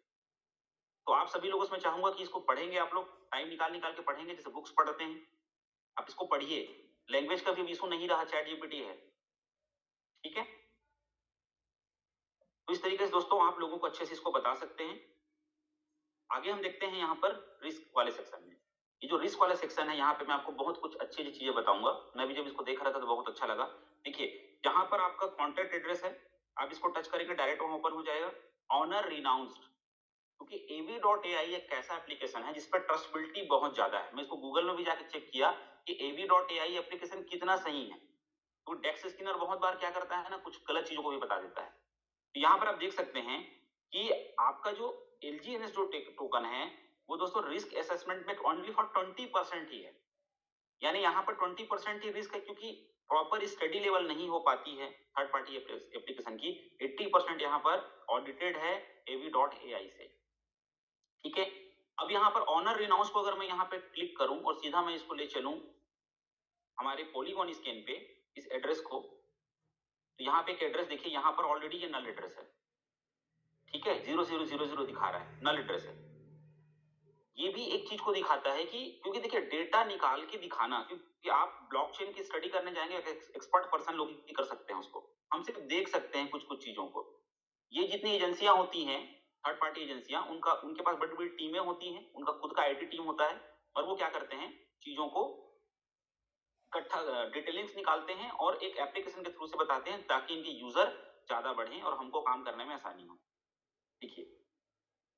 तो आप सभी लोगों से मैं चाहूंगा कि इसको पढ़ेंगे, आप लोग टाइम निकाल के पढ़ेंगे, जैसे बुक्स पढ़ते हैं, आप इसको पढ़िए। लैंग्वेज का भी इशू नहीं रहा, चैट जीपीटी है, ठीक है। तो इस तरीके से दोस्तों आप लोगों को अच्छे से इसको बता सकते हैं। आगे हम देखते हैं यहाँ पर रिस्क वाले सेक्शन में। ये जो रिस्क वाला सेक्शन है, यहाँ पे मैं आपको बहुत कुछ अच्छी अच्छी चीजें बताऊंगा। मैं भी जब इसको देख रहा था तो बहुत अच्छा लगा। देखिए, यहाँ पर आपका कॉन्टैक्ट एड्रेस है, आप इसको टच करेंगे डायरेक्ट वहां ओपन हो जाएगा। ऑनर रिनाउंस्ड, क्योंकि AV.AI एक ऐसा एप्लीकेशन है जिस पर ट्रस्टेबिलिटी बहुत ज्यादा है। मैं इसको गूगल में भी जाकर चेक किया कि AV.AI एप्लीकेशन कितना सही है। तो डेक्स स्किनर बहुत बार क्या करता है ना, कुछ गलत चीजों को भी बता देता है। तो यहाँ पर आप देख सकते हैं कि आपका जो LGNS जो टोकन है वो दोस्तों रिस्क असेसमेंट में ओनली फॉर 20% ही है, यानी यहाँ पर 20% ही रिस्क है, क्योंकि प्रॉपर स्टडी लेवल नहीं हो पाती है थर्ड पार्टी एप्लीकेशन की। 80% यहाँ पर ऑडिटेड है AV.AI से, ठीक है। अब यहाँ पर ऑनर रिनाउंस को अगर मैं यहाँ पे क्लिक करूं और सीधा मैं इसको ले चलूं हमारे पॉलीगॉन स्कैन पे इस एड्रेस को, तो यहाँ पे एक एड्रेस देखिए, यहाँ पर ऑलरेडी ये नल एड्रेस है, ठीक है, 0000 दिखा रहा है, नल एड्रेस है। ये भी एक चीज को दिखाता है कि, क्योंकि देखिए डेटा निकाल के दिखाना, क्योंकि आप ब्लॉकचेन की स्टडी करने जाएंगे, एक्सपर्ट पर्सन लोग ही कर सकते हैं उसको, हम सिर्फ देख सकते हैं कुछ कुछ चीजों को। ये जितनी एजेंसियां होती हैं थर्ड पार्टी एजेंसियां, उनके पास बड़ी बड़ी टीमें होती हैं, उनका खुद का IT टीम होता है, और वो क्या करते हैं, चीजों को इकट्ठा डिटेलिंग्स निकालते हैं और एक एप्लीकेशन के थ्रू से बताते हैं ताकि इनके यूजर ज्यादा बढ़े और हमको काम करने में आसानी हो। देखिए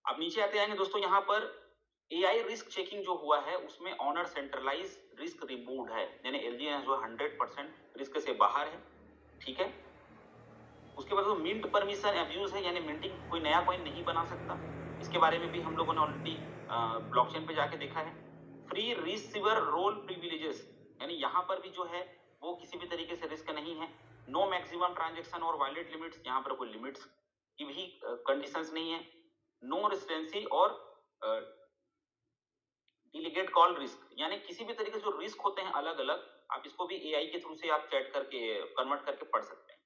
अब नीचे आते आएंगे दोस्तों, यहाँ पर एआई रिस्क चेकिंग जो हुआ है उसमें ऑनर सेंट्रलाइज रिस्क रिमूव्ड है, यानी एलजीएनएस जो 100% रिस्क से बाहर है। ठीक है, उसके बाद मिंट परमिशन अब्यूज है, यानी मिंटिंग कोई नया कॉइन नहीं बना सकता। इसके बारे में भी हम लोगों ने ऑलरेडी ब्लॉकचेन पे जाके देखा है। फ्री रिसीवर रोल प्रिविलेजेस, यानी यहाँ पर भी जो है वो किसी भी तरीके से रिस्क नहीं है। नो मैक्सिमम ट्रांजेक्शन और वॉलेट लिमिट्स, यहाँ पर कोई लिमिट्स की भी कंडीशंस नहीं है। नो रेसिडेंसी और डिलीगेट कॉल रिस्क, यानी किसी भी तरीके से जो रिस्क होते हैं अलग अलग, आप इसको भी एआई के थ्रू से आप चैट करके कन्वर्ट करके पढ़ सकते हैं।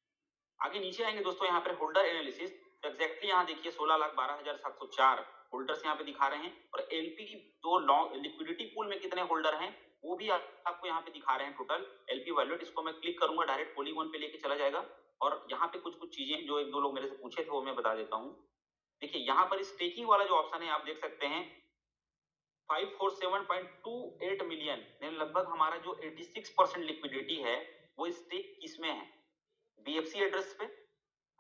आगे नीचे आएंगे दोस्तों, यहाँ पर होल्डर एनालिसिस, तो एग्जैक्टली यहाँ देखिए 16,12,704 होल्डर्स यहाँ पे दिखा रहे हैं, और एलपी जो लिक्विडिटी पूल में कितने होल्डर हैं वो भी आपको यहाँ पे दिखा रहे हैं टोटल एलपी वैल्यूट। इसको मैं क्लिक करूंगा डायरेक्ट पॉलीगॉन पे लेके चला जाएगा, और यहाँ पे कुछ कुछ चीजें जो एक दो लोग मेरे से पूछे थे वो मैं बता देता हूँ। देखिए यहाँ पर स्टेकिंग वाला जो ऑप्शन है आप देख सकते हैं 547.28 मिलियन, लगभग हमारा जो 86% लिक्विडिटी है वो स्टेक किसमें है, बीएफसी एड्रेस पे।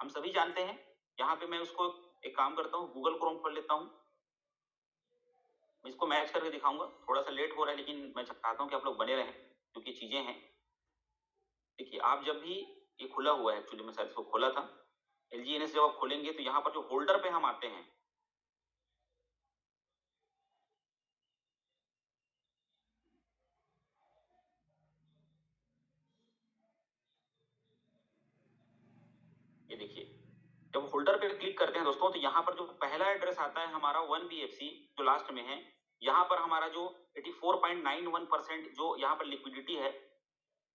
हम सभी जानते हैं। यहाँ पे मैं उसको एक काम करता हूँ, गूगल क्रोम खोल लेता हूँ, इसको मैच करके दिखाऊंगा। थोड़ा सा लेट हो रहा है लेकिन मैं चाहता हूँ कि आप लोग बने रहें क्योंकि चीजें हैं। देखिए आप जब भी ये खुला हुआ है, एक्चुअली मैं शायद इसको खोला था, एलजीएनएस जब आप खोलेंगे तो यहाँ पर जो होल्डर पे हम आते हैं, ये देखिए जब होल्डर पे क्लिक करते हैं दोस्तों तो यहाँ पर जो पहला एड्रेस आता है हमारा 1BFC जो लास्ट में है, यहाँ पर हमारा जो 84.91% जो यहाँ पर लिक्विडिटी है,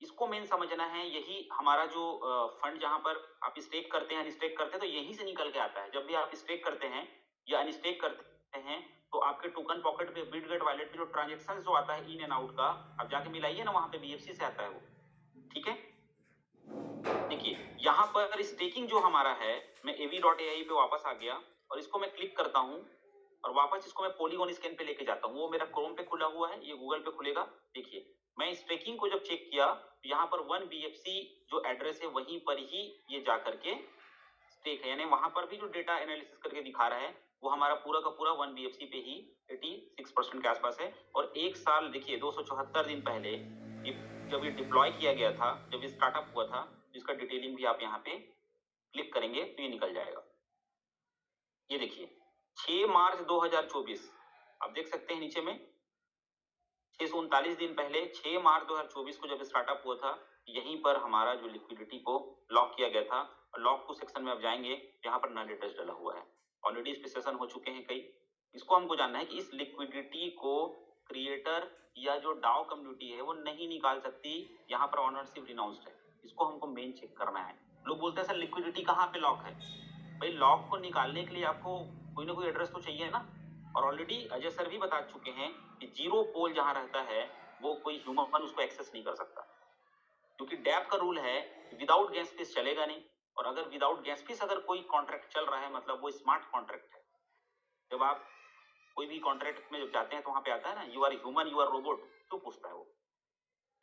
इसको मेन समझना है। यही हमारा जो फंड जहां पर आप स्टेक करते हैं अनस्टेक करते हैं तो यहीं से निकल के आता है। जब भी आप स्टेक करते हैं या अनस्टेक करते हैं तो आपके टोकन पॉकेट पे बिटगेट वॉलेट पे जो ट्रांजेक्शन जो आता है इन एंड आउट का, आप जाके मिलाइए ना, वहां पे बीएफसी से आता है वो। ठीक है, देखिए यहाँ पर स्टेकिंग जो हमारा है, मैं av.ai पे वापस आ गया और इसको मैं क्लिक करता हूँ और वापस इसको मैं पॉलीगॉन स्कैन पे लेके जाता हूँ। वो मेरा क्रोम पे खुला हुआ है, ये गूगल पे खुलेगा। देखिए मैं स्टेकिंग को जब चेक किया तो यहाँ पर 1BFC जो एड्रेस है वहीं पर ही ये जा करके स्टेक है, यानी वहां पर भी जो डेटा एनालिसिस करके दिखा रहा है वो हमारा पूरा का पूरा 1BFC पे ही 86% के आसपास है। और एक साल देखिए 274 दिन पहले जब ये डिप्लॉय किया गया था, जब ये स्टार्टअप हुआ था, इसका डिटेलिंग भी आप यहाँ पे क्लिक करेंगे तो ये निकल जाएगा। ये देखिए 6 मार्च 2024, आप देख सकते हैं नीचे में 639 दिन पहले 6 मार्च 2024 को जब स्टार्टअप हुआ था, यहीं पर हमारा जो लिक्विडिटी को लॉक किया गया था। लॉक टू सेक्शन में आप जाएंगे, यहाँ पर नल एड्रेस डाला हुआ है, ऑलरेडी इस पे सेशन हो चुके हैं कई। इसको हमको जानना है कि इस लिक्विडिटी को क्रिएटर या जो डाओ कम्युनिटी है वो नहीं निकाल सकती, यहाँ पर ऑनरशिप रिनाउंस्ड है। इसको हमको मेन चेक करना है। लोग बोलते हैं सर लिक्विडिटी कहाँ पे लॉक है, भाई लॉक को निकालने के लिए आपको कोई ना कोई एड्रेस तो चाहिए ना, और ऑलरेडी अजय सर भी बता चुके हैं कि जीरो पोल जहां रहता है वो कोई ह्यूमन उसको एक्सेस नहीं कर सकता, क्योंकि डैप का रूल है विदाउट गैस फीस चलेगा नहीं। और अगर विदाउट गैस फीस अगर कोई कॉन्ट्रैक्ट चल रहा है मतलब वो स्मार्ट कॉन्ट्रैक्ट है। जब आप कोई भी कॉन्ट्रैक्ट में जब जाते हैं तो वहां पे आता है ना you are human you are robot, क्यों पूछता है वो?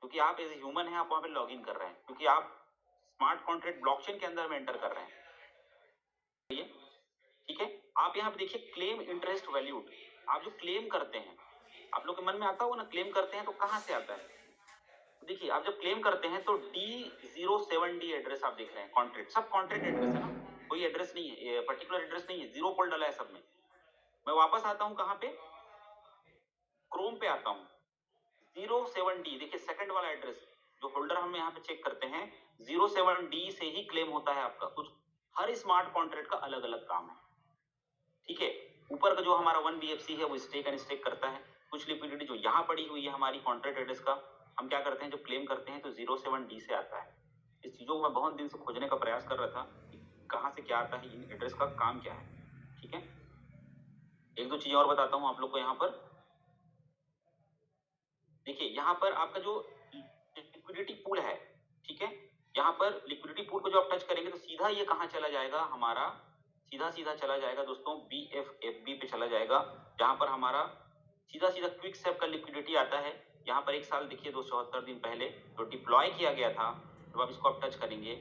क्योंकि आप एज ए ह्यूमन है, आप वहां पे लॉग इन कर रहे हैं, क्योंकि आप स्मार्ट कॉन्ट्रैक्ट ब्लॉकचेन के अंदर में एंटर कर रहे हैं। ठीक है, आप यहाँ पे देखिए क्लेम इंटरेस्ट वैल्यूड, आप जो क्लेम करते हैं, आप लोग के मन में आता होगा ना क्लेम करते हैं तो कहां से आता है। देखिए आप जब क्लेम करते हैं तो D07D एड्रेस आप देख रहे हैं, कॉन्ट्रैक्ट सब कॉन्ट्रैक्ट एड्रेस है ना, कोई एड्रेस नहीं है, पर्टिकुलर एड्रेस नहीं है, जीरो पोल डाला है सब में। मैं वापस आता हूं कहां पे, क्रोम पे आता हूं, 07D देखिए सेकंड वाला एड्रेस जो होल्डर हम यहाँ पे चेक करते हैं, 07D से ही क्लेम होता है आपका कुछ। हर स्मार्ट कॉन्ट्रैक्ट का अलग अलग काम है। ठीक है, ऊपर का जो हमारा 1BFC है वो स्टेक एंड स्टेक करता है। कुछ लिक्विडिटी जो यहाँ पड़ी हुई है हमारी कॉन्ट्रैक्ट एड्रेस का, हम क्या करते हैं जब क्लेम करते हैं तो 07D से आता है। इस चीजों को मैं बहुत दिन से खोजने का प्रयास कर रहा था कि कहाँ से क्या आता है, इन एड्रेस का काम क्या है। ठीक है, एक दो चीजें और बताता हूँ आप लोग को। यहाँ पर देखिए, यहाँ पर आपका जो लिक्विडिटी पूल है, ठीक है, यहाँ पर लिक्विडिटी पूल को जो आप टच करेंगे तो सीधा ये कहाँ चला जाएगा, हमारा सीधा सीधा चला जाएगा दोस्तों BFFB पे चला जाएगा, जहां पर हमारा सीधा सीधा क्विक सेव का लिक्विडिटी आता है। यहाँ पर 1 साल देखिए 274 दिन पहले जो डिप्लॉय किया गया था, जब आप इसको आप टच करेंगे,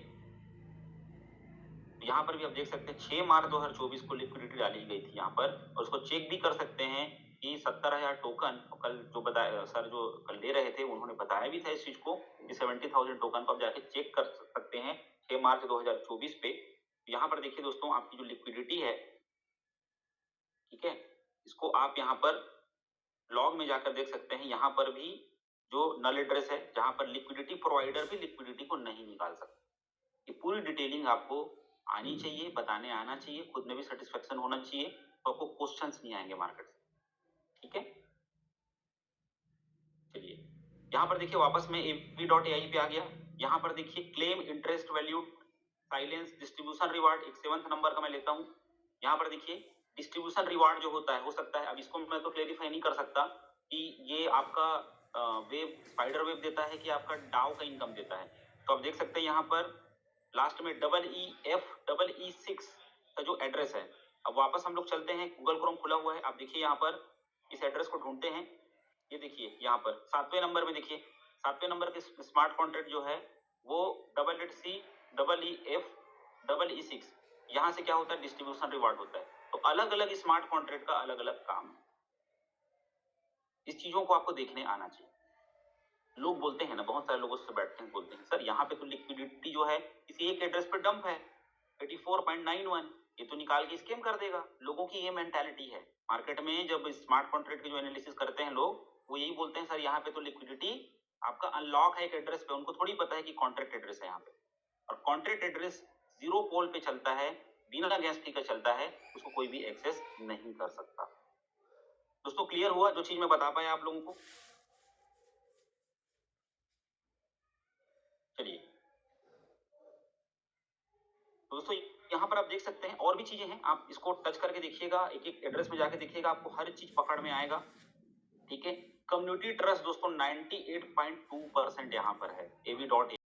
यहाँ पर भी आप देख सकते हैं 6 मार्च 2024 को लिक्विडिटी डाली गई थी यहाँ पर, और उसको चेक भी कर सकते हैं कि 70,000 टोकन, कल जो बताया सर जो कल ले रहे थे उन्होंने बताया भी था इस चीज को कि 70,000 टोकन को आप जाके चेक कर सकते हैं 6 मार्च 2024 पे। यहाँ पर देखिए दोस्तों आपकी जो लिक्विडिटी है, ठीक है, इसको आप यहाँ पर लॉग में जाकर देख सकते हैं। यहाँ पर भी जो नल एड्रेस है जहां पर लिक्विडिटी प्रोवाइडर भी लिक्विडिटी को नहीं निकाल सकते। ये पूरी डिटेलिंग आपको आनी चाहिए, बताने आना चाहिए, खुद में भी सेटिस्फेक्शन होना चाहिए, तो आपको क्वेश्चंस नहीं आएंगे मार्केट से, ठीक है। चलिए यहाँ पर देखिए वापस में av.ai पे आ गया। यहाँ पर देखिए claim interest value silence distribution reward, एक 7th नंबर का मैं लेता हूँ। यहाँ पर देखिए डिस्ट्रीब्यूशन रिवार्ड जो होता है, हो सकता है, अब इसको मैं तो क्लेरिफाई नहीं कर सकता कि ये आपका वेब स्पाइडर वेब देता है कि आपका डाउ का इनकम देता है। तो आप देख सकते हैं यहाँ पर लास्ट में EEF6 का जो एड्रेस है। अब वापस हम लोग चलते हैं, गूगल क्रोम खुला हुआ है, आप देखिए यहाँ पर इस एड्रेस को ढूंढते हैं। ये देखिए यहाँ पर 7वें नंबर में देखिए 7वें नंबर के स्मार्ट कॉन्ट्रैक्ट जो है वो EEF6, यहाँ से क्या होता है, डिस्ट्रीब्यूशन रिवार्ड होता है। तो अलग अलग स्मार्ट कॉन्ट्रैक्ट का अलग अलग काम है, इस चीजों को आपको देखने आना चाहिए। लोग बोलते हैं ना, बहुत सारे लोगों से बैठते हैं बोलते हैं सर यहाँ पे तो लिक्विडिटी जो है किसी एक एड्रेस पे डंप है 84.91, ये तो निकाल के स्कैम कर देगा। लोगों की ये मेंटालिटी है मार्केट में। जब स्मार्ट कॉन्ट्रैक्ट की जो एनालिसिस करते हैं लोग, वो यही बोलते हैं सर यहाँ पे तो लिक्विडिटी आपका अनलॉक है एक एड्रेस पे। उनको थोड़ी पता है कि कॉन्ट्रैक्ट एड्रेस है यहाँ पे, और कॉन्ट्रैक्ट एड्रेस 0 पोल पे चलता है, बिना गैस फी का चलता है, उसको कोई भी एक्सेस नहीं कर सकता। दोस्तों क्लियर हुआ जो चीज मैं बता पाया आप लोगों को? चलिए दोस्तों यहाँ पर आप देख सकते हैं और भी चीजें हैं, आप इसको टच करके देखिएगा, एक एक एड्रेस में जाके देखिएगा, आपको हर चीज पकड़ में आएगा, ठीक है। कम्युनिटी ट्रस्ट दोस्तों 98.2% यहाँ पर है av.ai